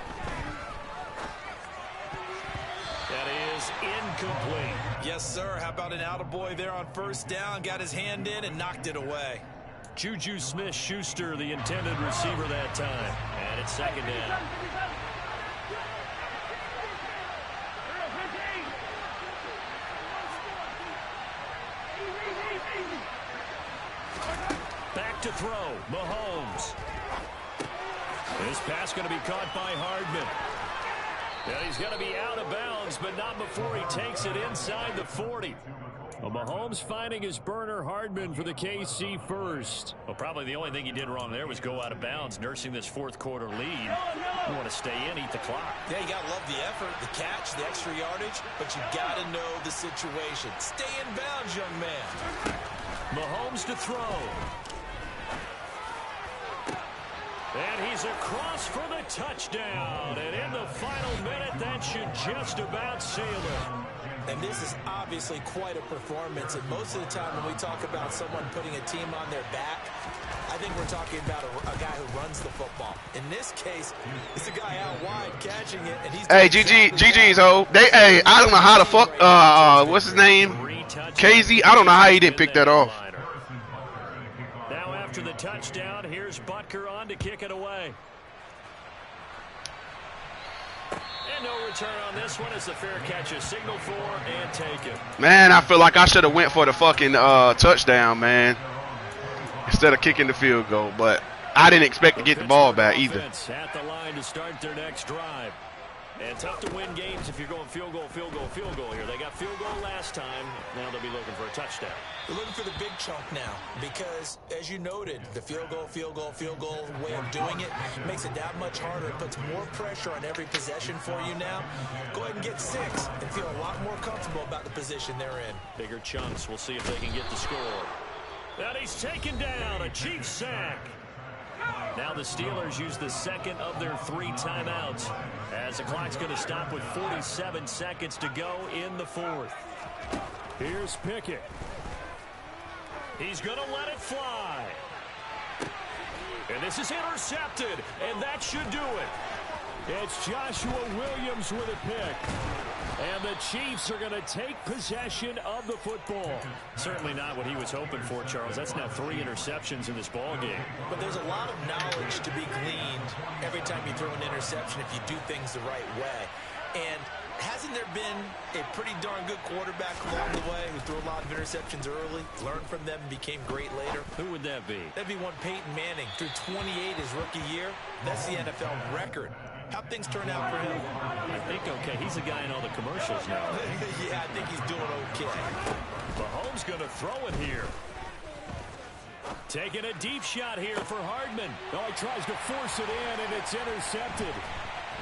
S2: That is incomplete.
S6: Yes, sir. How about an attaboy there on first down? Got his hand in and knocked it away.
S2: Juju Smith-Schuster, the intended receiver that time. And it's second down. Back to throw, Mahomes. This pass going to be caught by Hardman. And he's going to be out of bounds, but not before he takes it inside the 40. Well, Mahomes finding his burner, Hardman, for the KC first. Well, probably the only thing he did wrong there was go out of bounds, nursing this fourth-quarter lead. You want to stay in, eat the clock.
S6: Yeah, you got to love the effort, the catch, the extra yardage, but you got to know the situation. Stay in bounds, young man.
S2: Mahomes to throw. And he's across for the touchdown. And in the final minute, that should just about seal it.
S6: And this is obviously quite a performance. And most of the time when we talk about someone putting a team on their back, I think we're talking about a guy who runs the football. In this case, it's a guy out wide catching it. And he's
S5: GG's, ho. Hey, I don't know how the fuck, what's his name? KZ, I don't know how he didn't pick that off.
S2: After the touchdown, here's Butker on to kick it away. And no return on this one as the fair catch is signaled for and taken.
S5: Man, I feel like I should have went for the fucking touchdown, man, instead of kicking the field goal. But I didn't expect to get the ball back either.
S2: At the line to start their next drive. And tough to win games if you're going field goal, field goal, field goal here. They got field goal last time. Now they'll be looking for a touchdown.
S6: They're looking for the big chunk now because, as you noted, the field goal way of doing it makes it that much harder. It puts more pressure on every possession for you now. Go ahead and get 6 and feel a lot more comfortable about the position they're in.
S2: Bigger chunks. We'll see if they can get the score. And he's taken down. A Chiefs sack. Now the Steelers use the second of their 3 timeouts as the clock's going to stop with 47 seconds to go in the 4th.
S7: Here's Pickett.
S2: He's going to let it fly. And this is intercepted, and that should do it.
S7: It's Joshua Williams with a pick.
S2: And the Chiefs are going to take possession of the football. Certainly not what he was hoping for, Charles. That's now 3 interceptions in this ball game.
S6: But there's a lot of knowledge to be gleaned every time you throw an interception if you do things the right way. And Hasn't there been a pretty darn good quarterback along the way who threw a lot of interceptions early, learned from them, and became great later?
S2: Who would that be?
S6: That'd be one Peyton Manning. Threw 28 his rookie year. That's the NFL record. How'd things turn out for him?
S2: I think okay. He's the guy in all the commercials now.
S6: Yeah, I think he's doing okay.
S2: Mahomes going to throw it here. Taking a deep shot here for Hardman.
S7: Oh, he tries to force it in, and it's intercepted.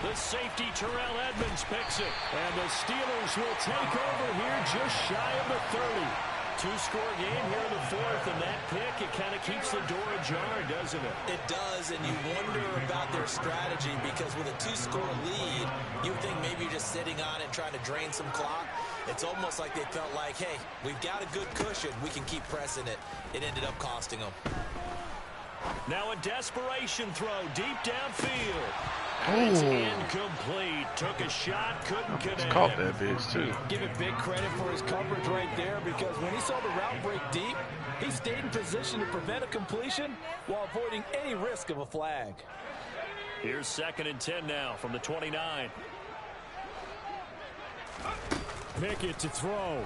S2: The safety, Terrell Edmonds, picks it.
S7: And the Steelers will take over here just shy of the 30.
S2: Two-score game here in the fourth, and that pick, it kind of keeps the door ajar, doesn't it?
S6: It does, and you wonder about their strategy because with a two-score lead, you think maybe you're just sitting on it and trying to drain some clock. It's almost like they felt like, hey, we've got a good cushion. We can keep pressing it. It ended up costing them.
S2: Now a desperation throw deep downfield. And it's incomplete. Took a shot, couldn't connect.
S5: Caught that bitch, too.
S6: Give it big credit for his coverage right there because when he saw the route break deep, he stayed in position to prevent a completion while avoiding any risk of a flag.
S2: Here's 2nd and 10 now from the 29.
S7: Pickett to throw.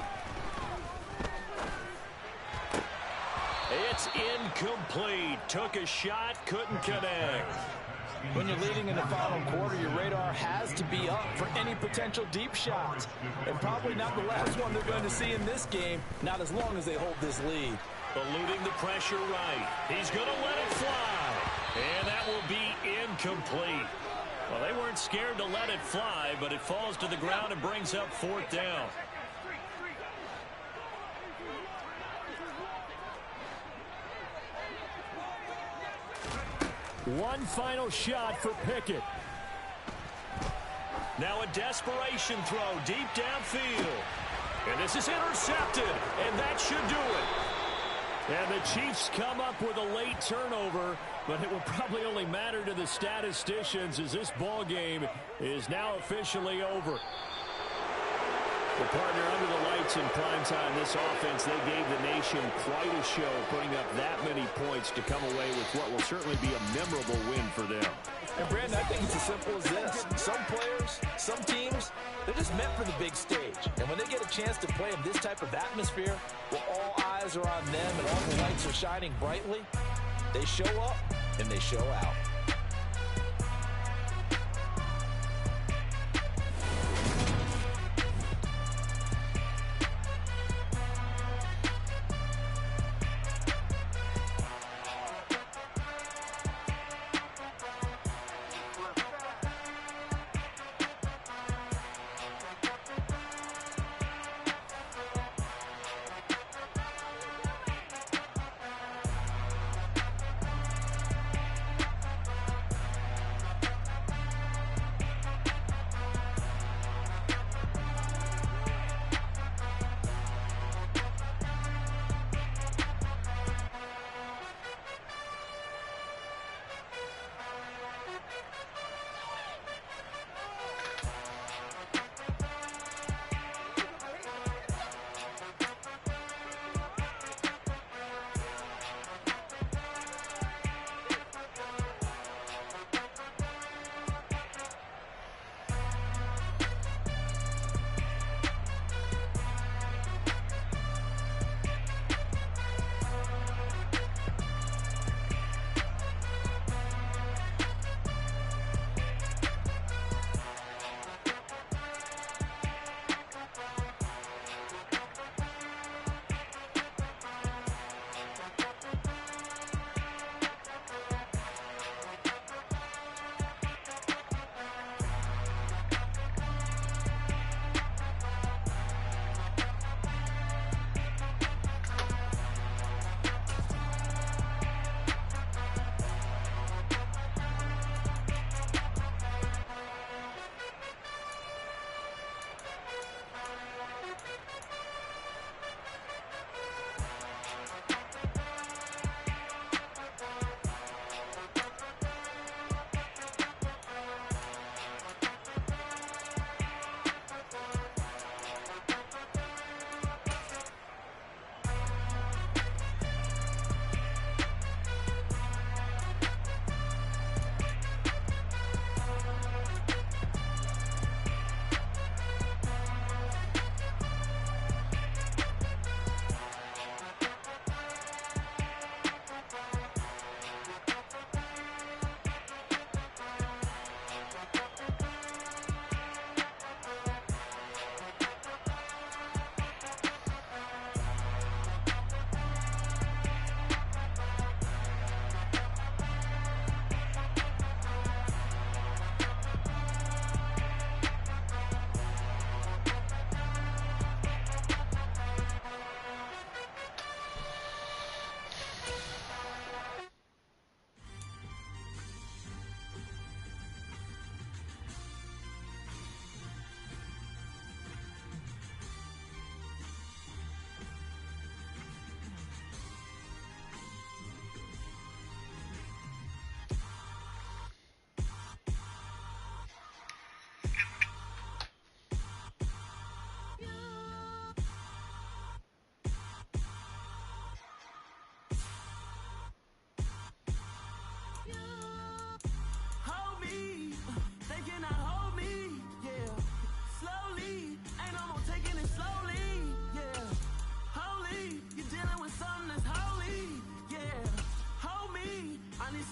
S2: It's incomplete. Took a shot, couldn't connect.
S6: When you're leading in the final quarter, your radar has to be up for any potential deep shots. And probably not the last one they're going to see in this game, not as long as they hold this lead.
S2: Eluding the pressure right. He's going to let it fly. And that will be incomplete. Well, they weren't scared to let it fly, but it falls to the ground and brings up 4th down.
S7: One final shot for Pickett.
S2: Now a desperation throw deep downfield. And this is intercepted, and that should do it.
S7: And the Chiefs come up with a late turnover, but it will probably only matter to the statisticians as this ball game is now officially over.
S2: Well, partner, under the lights in primetime, this offense, they gave the nation quite a show, putting up that many points to come away with what will certainly be a memorable win for them.
S6: And, Brandon, I think it's as simple as this. Some players, some teams, they're just meant for the big stage. And when they get a chance to play in this type of atmosphere, where all eyes are on them and all the lights are shining brightly, they show up and they show out.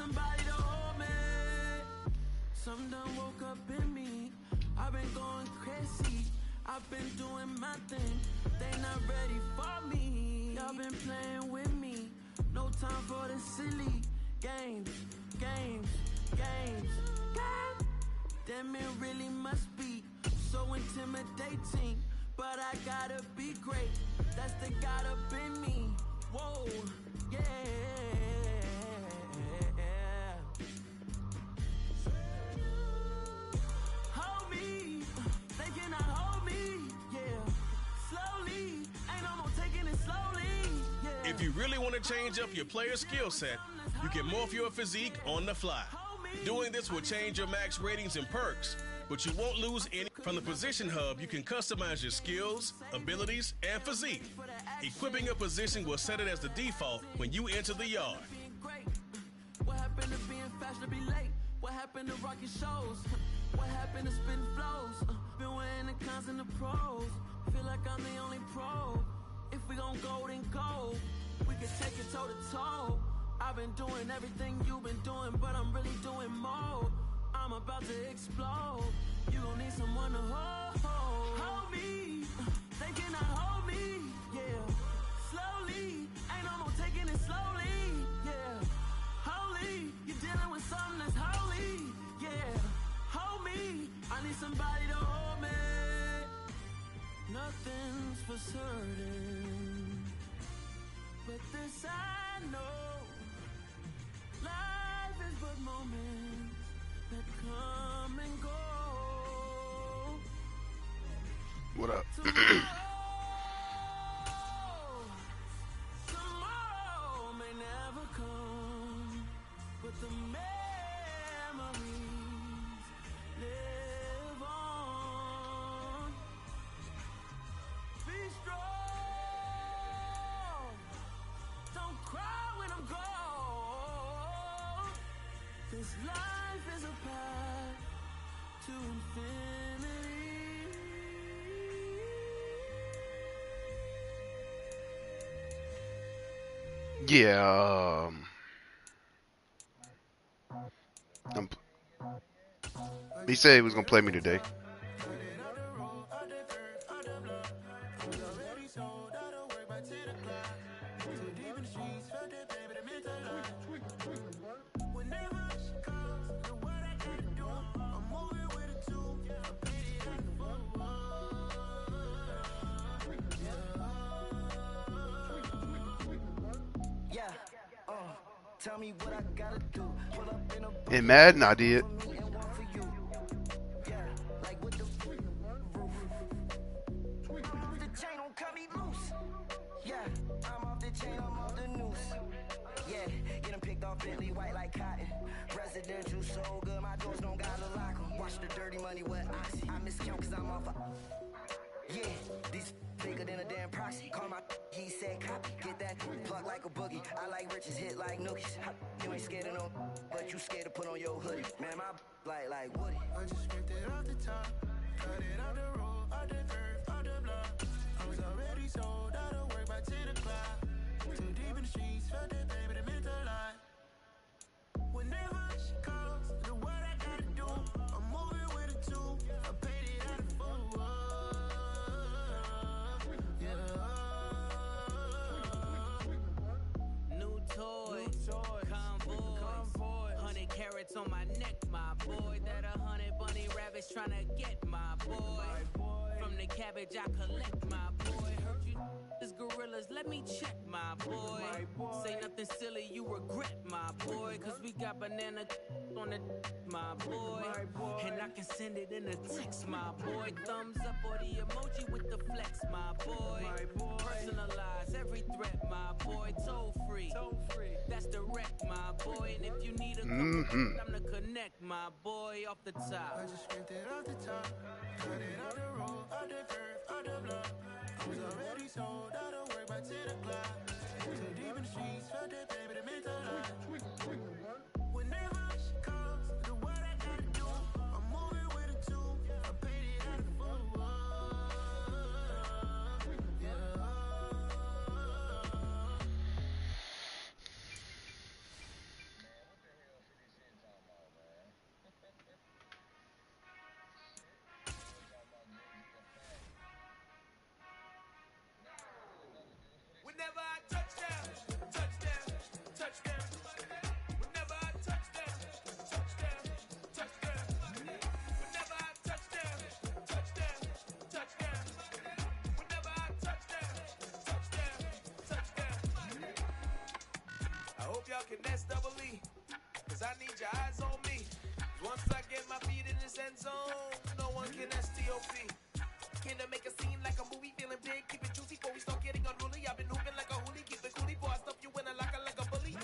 S1: somebody to hold me. Some done woke up in me. I've been going crazy. I've been doing my thing. They not ready for me. Y'all been playing with me. No time for the silly games. Damn, it really must be so intimidating. But I gotta be great. That's the God up in me. Whoa, yeah. Hold me. They cannot hold me. Yeah. Slowly. Ain't no more taking it slowly. Yeah.
S8: If you really want to change up your player skill set, you can morph your physique on the fly. Doing this will change your max ratings and perks, but you won't lose any. From the Position Hub, you can customize your skills, abilities, and physique. Equipping a position will set it as the default when you enter the yard.
S1: What happened to being fashionably late? What happened to rocking shows? What happened to spitting flows? Been wearing the cons and the pros. Feel like I'm the only pro. If we gon' go, then go. We can take it toe to toe. I've been doing everything you've been doing, but I'm really doing more. I'm about to explode. You gon' need someone to hold me. They cannot hold me. Yeah. Slowly. Ain't no more taking it slowly. Yeah. Holy. You're dealing with something that's holy. Yeah. Hold me. I need somebody to hold me. Nothing's for certain, but this I know. Life is but moments that come and go.
S5: What up?
S1: Tomorrow may never come, but the memories live on. Be strong. Don't cry when I'm gone. This life is a path to infinity.
S5: Yeah. He said he was gonna play me today.
S1: Tell me what I gotta do. Pull up in a
S5: In Madden, I did.
S1: Residential so good, my doors don't gotta lock 'em. Watch the dirty money with oxy. I miscount cause I'm off a. Yeah, these bigger than a damn proxy. Call my he said copy. Get that plug like a boogie. I like riches, hit like nookies. You ain't scared of no, but you scared to put on your hoodie. Man, my like Woody. I just ripped it off the top. Cut it out the road, out the curve, out the block. I was already sold out of work by 10 o'clock. Too deep in the streets, felt that baby, that meant a lot. Whenever she calls, the what I gotta do, I'm moving with a two. I paid it out of full. Yeah. New toys, convoys, 100 carats on my neck, my boy. That 100 bunny rabbits tryna get my boy. From the cabbage I collect, my boy. Heard you is gorillas, let me check, my boy. Say nothing silly, you regret, my boy. Cause we got banana on the my boy. And I can send it in a text, my boy. Thumbs up or the emoji with the flex, my boy. Personalize every threat, my boy. Toll free. That's direct, my boy. And if you need a I'm to connect, my boy, off the top. I just ripped it off the top. Cut it out the road, out the curve, out the block. I was already sold out of work by 10 o'clock. Too deep in the streets, felt that baby, that meant a lot. Whenever she calls, the what I gotta do, I'm moving with a two. I paid it out of full. Yeah. y'all can SEE. Cause I need your eyes on me. Once I get my feet in this end zone, no one can STOP. Can I make a scene like a movie, feeling big, keep it juicy before we start getting unruly. I've been hooping like a hoolie, keep it coolie before I stuff you in a locker like a bully.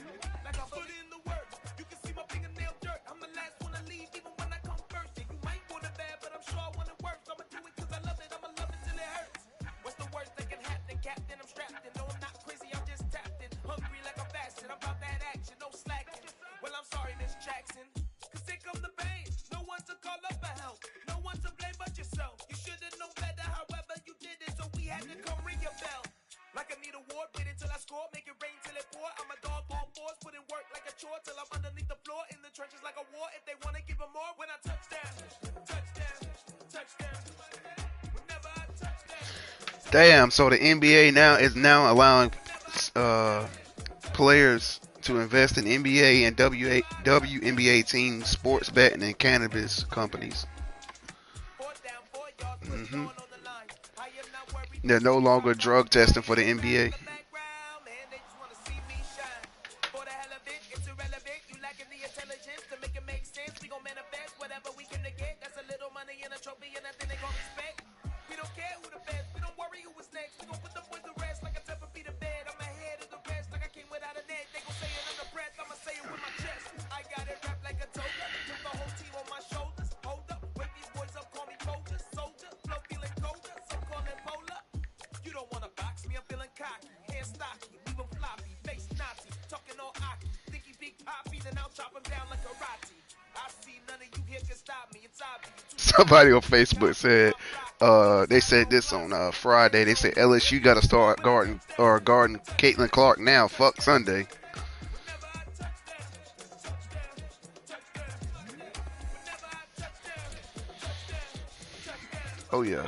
S1: Like I put in the work, you can see my fingernail dirt. I'm the last one to leave, even when I come first. Yeah, you might want it bad, but I'm sure I want it worse. I'ma do it cause I love it, I'ma love it till it hurts. What's the worst that can happen, Captain? I'm strapped in, no I'm not crazy, I'm just tapped in. Hungry like I'm fasting, I'm about that action, no slacking. Well, I'm sorry, Miss Jackson, cause here come the pain. No one to call up for help, no one to blame but yourself. You should've known better, however you did it, so we had to come ring your bell. Like I need a award, wait until I score, make it rain till it pour. I'm a dog on force, put in work like a chore till I'm underneath the floor, in the trenches like a war. If they wanna give them more, when I touch down, touchdown, touchdown. Whenever I touch down.
S5: Damn, so the NBA is now allowing players to invest in NBA and WNBA teams, sports betting, and cannabis companies. They're no longer drug testing for the NBA. Somebody on Facebook said, they said this on Friday. They said LSU got to start guarding Caitlin Clark now. Fuck Sunday. Oh yeah.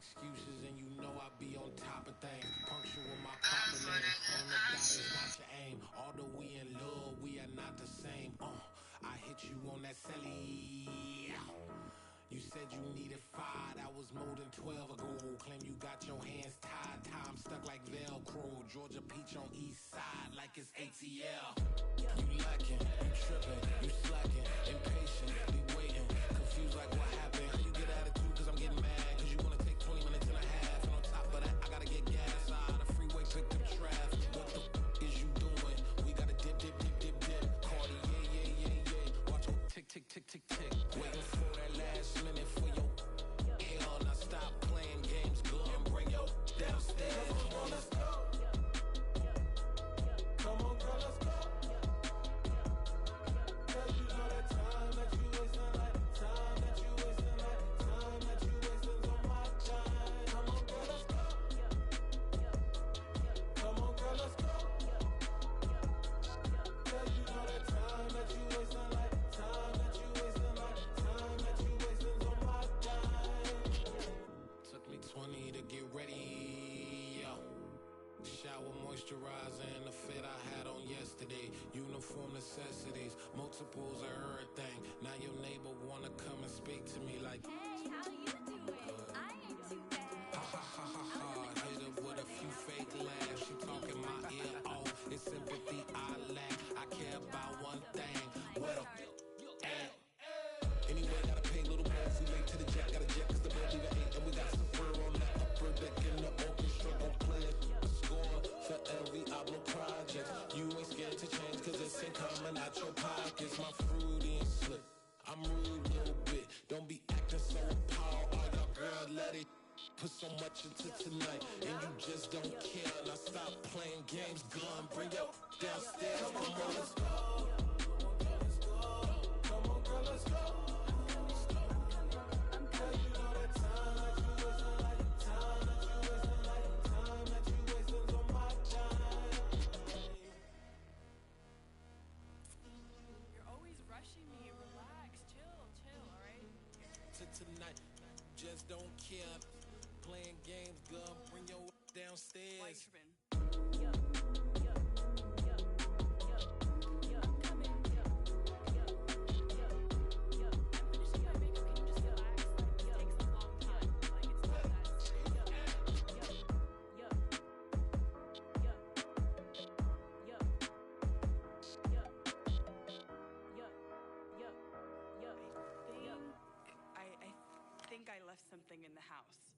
S9: Excuses and you know I be on top of things. Punctual with my proper name. On the dot is not your aim. Although we in love, we are not the same. I hit you on that celly. You said you needed 5, that was more than 12 ago. Claim you got your hands tied, time stuck like Velcro. Georgia Peach on east side like it's ATL. You lacking, you tripping, you slacking, impatient, be waiting, confused like what happened. How you get attitude cause I'm getting mad, cause you wanna take 20 minutes and a half. And on top of that, I gotta get gas out of freeway, pick up traffic. What the is you doing? We gotta dip, dip, dip, dip, dip. Cardi, yeah. Watch your tick, tick, tick, tick, tick. Waiting for that last minute for your hell. Now stop playing games, go and bring your downstairs. Come on, let's go. Come on, girl, let's go. Cause you know that time that you wasting, like time that you wasting, like time that you wasting on my time. Come on, girl, let's go. Come on, girl, let's go. Cause you know that time that you wasting, like time that you wasting, like time that you wasting on my time. Took me 20 to get ready, yo. Shower, moisturizer, and the fit I had on yesterday. Uniform necessities, multiples of everything. Now your neighbor wanna come and speak to me like, hey, how you doing? I ain't too bad. Ha ha ha ha ha. Hit up with a few fake laughs. She talking my ear off. It's sympathy I lack. I care about one thing. What a at. Anyway, gotta pay little more. We late to the jet, got a jet cause the bed leave 8. And we got Safir on that upper deck in the orchestra. Don't play it. Score for every album project. You ain't scared to change cause it's ain't coming out your pockets. My fruity and slick. I'm rude a little bit. Don't be acting so appalled. All your girl let it put so much into tonight. And you just don't care. Now stop playing games. Gun, bring your downstairs. Come on, girl, let's go. Come on, girl, let's go. Cause you know that time that you wasting, like time that you wasting, like time that you wasting on my time.
S10: You're always rushing me. Relax, chill, all right?
S9: don't care. Playing games, girl, bring your downstairs.
S10: I think I left something in the house.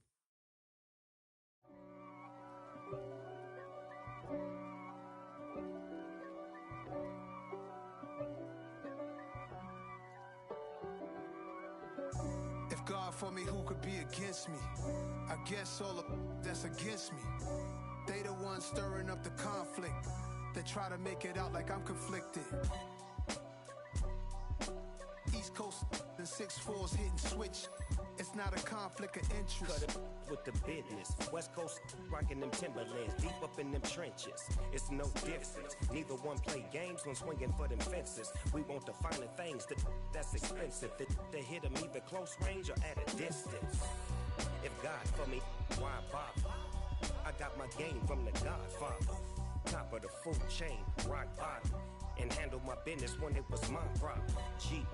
S11: If God for me, who could be against me? I guess all of that's against me. They the ones stirring up the conflict. They try to make it out like I'm conflicted. East Coast and 6'4's hitting switch. It's not a conflict of interest.
S12: Cut it with the business. West Coast rocking them Timberlands, deep up in them trenches. It's no difference. Neither one play games when swinging for them fences. We want the finer things that's expensive. They hit them either close range or at a distance. If God for me, why bother? I got my game from the Godfather. Top of the food chain, rock bottom. And handle my business when it was my problem. G.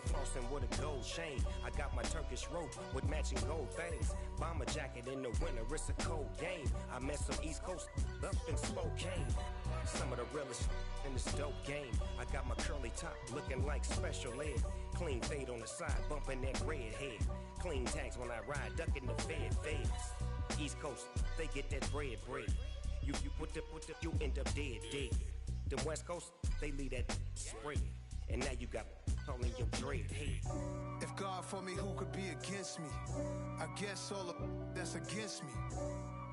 S12: Flossing with a gold chain. I got my Turkish rope with matching gold things. Bomber jacket in the winter, it's a cold game. I met some East Coast up in Spokane. Some of the realest in this dope game. I got my curly top looking like special ed. Clean fade on the side, bumping that red head. Clean tags when I ride, ducking the feds. East Coast, they get that bread. You put the, you end up dead. Them West Coast, they leave that spread. And now you got all in your dread head.
S11: If God for me, who could be against me? I guess all of that's against me.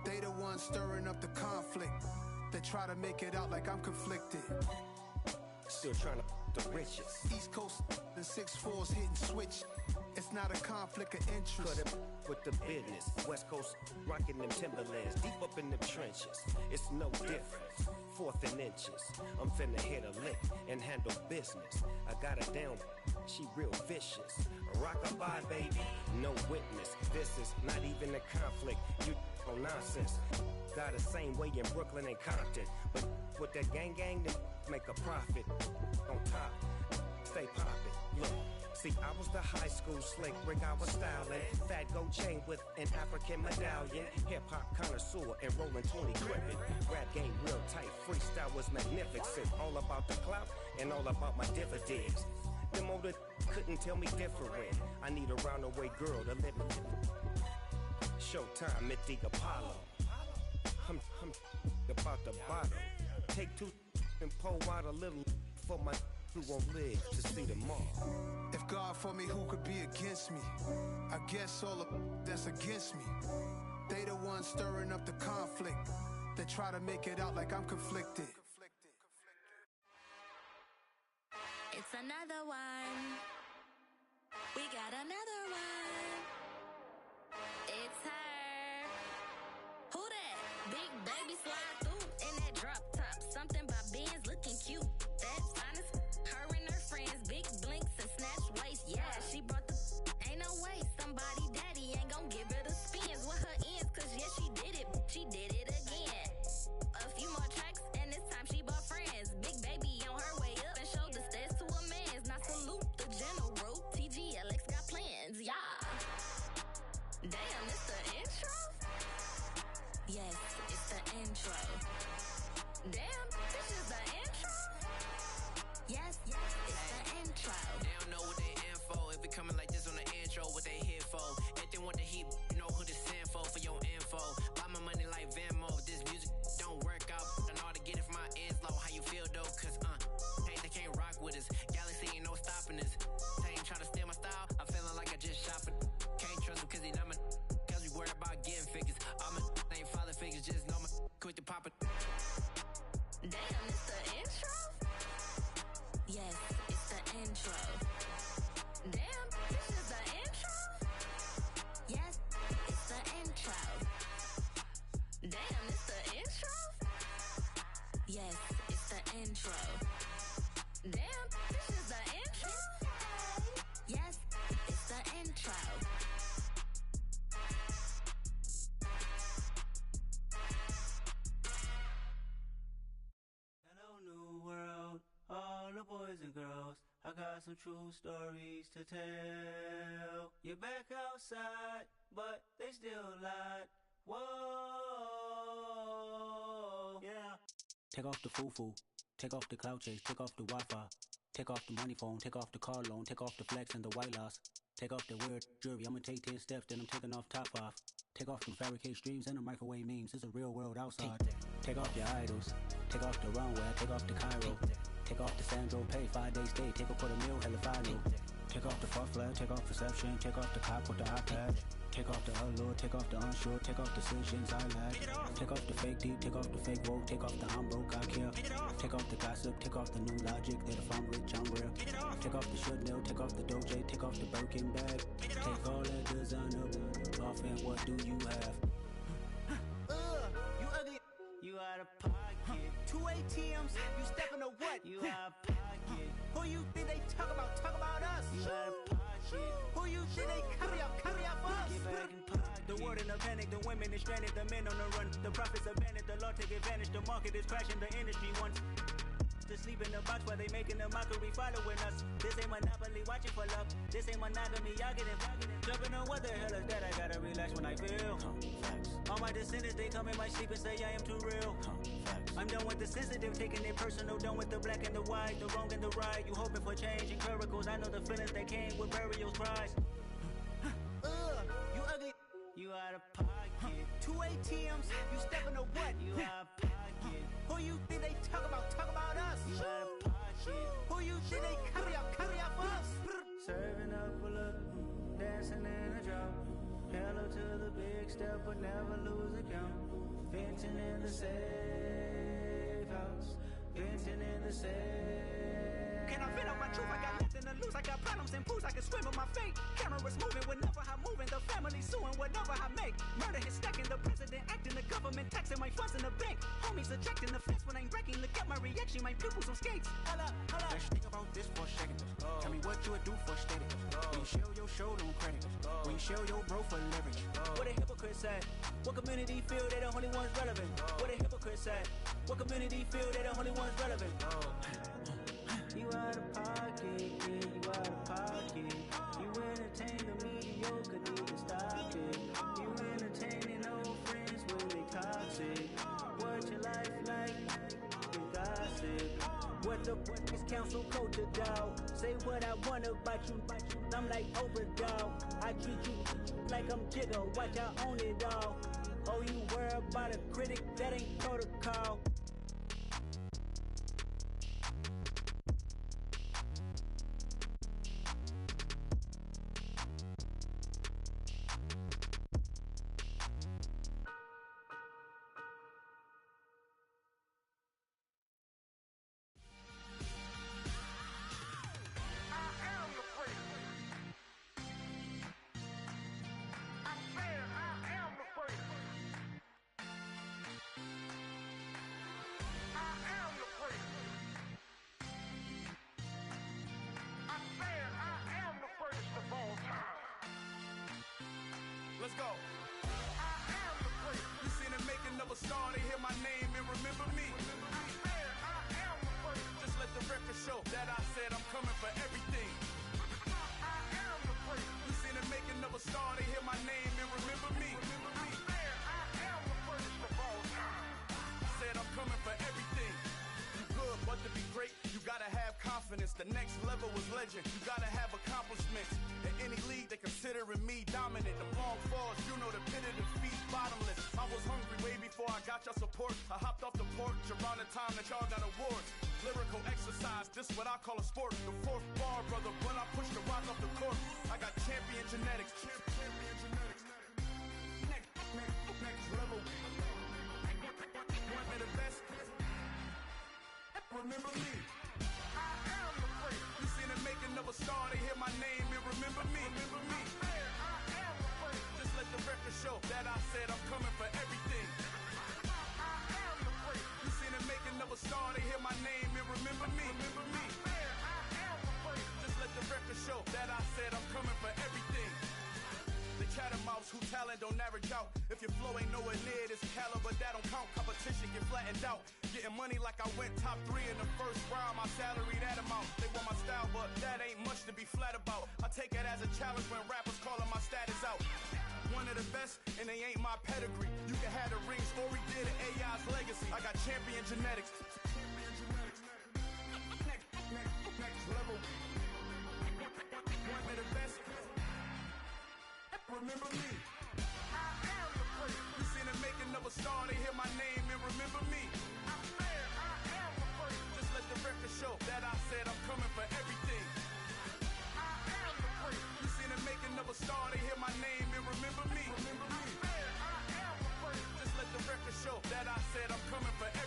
S11: They the ones stirring up the conflict. They try to make it out like I'm conflicted.
S12: Still trying to the riches.
S11: East Coast and 6'4's hitting switch. It's not a conflict of interest.
S12: Cut it with the business. West Coast rocking them Timberlands, deep up in them trenches. It's no difference. 4th and inches. I'm finna hit a lick and handle business. I got her down, she real vicious. Rockabye, baby, no witness. This is not even a conflict. You on nonsense. Got the same way in Brooklyn and Compton. But with that gang, they make a profit. On top, stay poppin'. Look, see, I was the high school slick Rick, I was styling. Fat gold chain with an African medallion. Hip-hop connoisseur and rolling 20 gripping. Rap game real tight, freestyle was magnificent. All about the clout and all about my dividends. Them older couldn't tell me different. I need a roundaway girl to live in. Showtime at the Apollo. I'm about the bottle. Take 2 and pour out a little for my who won't live to see tomorrow.
S11: If God for me, who could be against me? I guess all of that's against me. They the ones stirring up the conflict. They try to make it out like I'm conflicted.
S13: It's another one. We got another one. It's her. Who that? Big baby slide through in that drop top. Something by Benz looking cute. That's finest. Her and her friends, big blinks and snatch waist. Yeah, she brought the. Ain't no way somebody daddy ain't gon' give her the spins with her ends. Cause yeah, she did it. She did it again. A few more tracks and this time she bought friends. Big baby on her way up and showed the stairs to a man's. Now salute the general. TGLX got plans. Yeah. Damn, it's the intro? Yes, it's the intro. Damn, this is the intro?
S14: got some true stories to tell. You're back outside, but they still lied. Whoa, yeah. Take off the foo-foo, take off the cloud chase, take off the Wi-Fi, take off the money phone, take off the car loan, take off the flex and the white loss, take off the weird jewelry. I'ma take 10 steps, then I'm taking off top 5. Take off them fabricated streams and the microwave memes. It's a real world outside. Take off your idols, take off the runway, take off the Cairo, take off the Sandro Pay, 5-day stay, take a $250,000 hella final. Take off the far flag, take off perception, take off the cop with the iPad. Take off the allure, take off the unsure, take off decisions I lack. Take off the fake deep, take off the fake woke, take off the I'm broke, I care. Take off the gossip, take off the new logic that if I'm rich, I'm real. Take off the Chanel, take off the Doja, take off the Birkin bag. Take all that designer off and what do you have? You ugly. You out of pocket. 2 ATMs, you stepping to what? You out of pocket. Who you think they talk about? Talk about us. You out of pocket. Who you think they carry up for us? Get back in pocket. The world in a panic, the women is stranded, the men on the run. The profits abandoned, the law take advantage. The market is crashing, the industry wants to sleep in the box while they making a mockery following us. This ain't Monopoly, watching for love. This ain't monogamy, y'all getting jumping on what the hell is that? I gotta relax when I feel. All my descendants, they come in my sleep and say I am too real. I'm done with the sensitive, taking it personal. Done with the black and the white, the wrong and the right. You hoping for change and miracles. I know the feelings that came with burial cries. You ugly. You out of pocket. 2 ATMs, you stepping to what? You out of pocket. Who you think they talk about? Talk about us. You out of pocket. Who you think they carry up for us? Serving up a look, dancing in a drop. Hello to the big step, but never lose a count. Venting in the safe house. Venting in the safe. Can I vent out my truth? I got nothing to lose. I got problems and pools. I can swim with my fate. Cameras moving whenever I'm moving. The family suing whatever I make. Murder is stacking. The president acting. The government taxing my funds in the bank. Homies ejecting the fence when I'm wrecking. Look at my reaction. My pupils on skates. Holla, holla. Let's think about this for a second. Tell me what you would do for steady. When you show your show, don't credit. When you show your bro for leverage. What a hypocrite said. What community feel they the only ones relevant? What a hypocrite said. What community feel they the only ones relevant? You out of pocket, yeah, you out of pocket. You entertain the mediocre, need to stop it. You entertaining old friends when they toxic. What your life like? You gossip. What the is council culture, dog? Say what I want about you. I'm like Oprah, dog. I treat you like I'm Jigga. Watch I own it all. Oh, you worry about a critic? That ain't protocol.
S15: Let's go. I am the great. You seen it making of a star, they hear my name and remember me. I am the great. Just let the record show that I said I'm coming for everything. I am the great. You seen it making of a star, they hear my name and remember me. I am the greatest of all time. Said I'm coming for everything. You good, but to be great, you gotta have confidence. The next level was legend. You gotta have accomplishments. In any league, they considering me dominant. The long falls, you know the pit of defeat, bottomless. I was hungry way before I got your support. I hopped off the porch around the time that y'all got awards. Lyrical exercise, this what I call a sport. The fourth bar, brother, when I push the rock off the court. I got champion genetics. Champion genetics. Next level. One of the best. Remember me. I am the great. You seen the making of a star, they hear my name and remember me. Remember me. I am the great. Just let the record show that I said I'm coming for everything. I am the great. You seen the making of a star, they hear my name and remember me. Remember me. I am the great. Just let the record show that I said I'm coming for everything. Physical talent don't average out. If your flow ain't nowhere near this caliber, that don't count. Competition get flattened out. Getting money like I went top 3 in the first round. My salary that amount. They want my style, but that ain't much to be flat about. I take it as a challenge when rappers calling my status out. One of the best, and they ain't my pedigree. You can have the rings, or we did it, AI's legacy. I got champion genetics. Next level. One of the best. Remember me. I am the first. You seen the making of a star, they hear my name and remember me. I am the first. Just let the record show that I said I'm coming for everything. I am the first. You seen the making of a star, they hear my name and remember me. I am the first. Just let the record show that I said I'm coming for everything.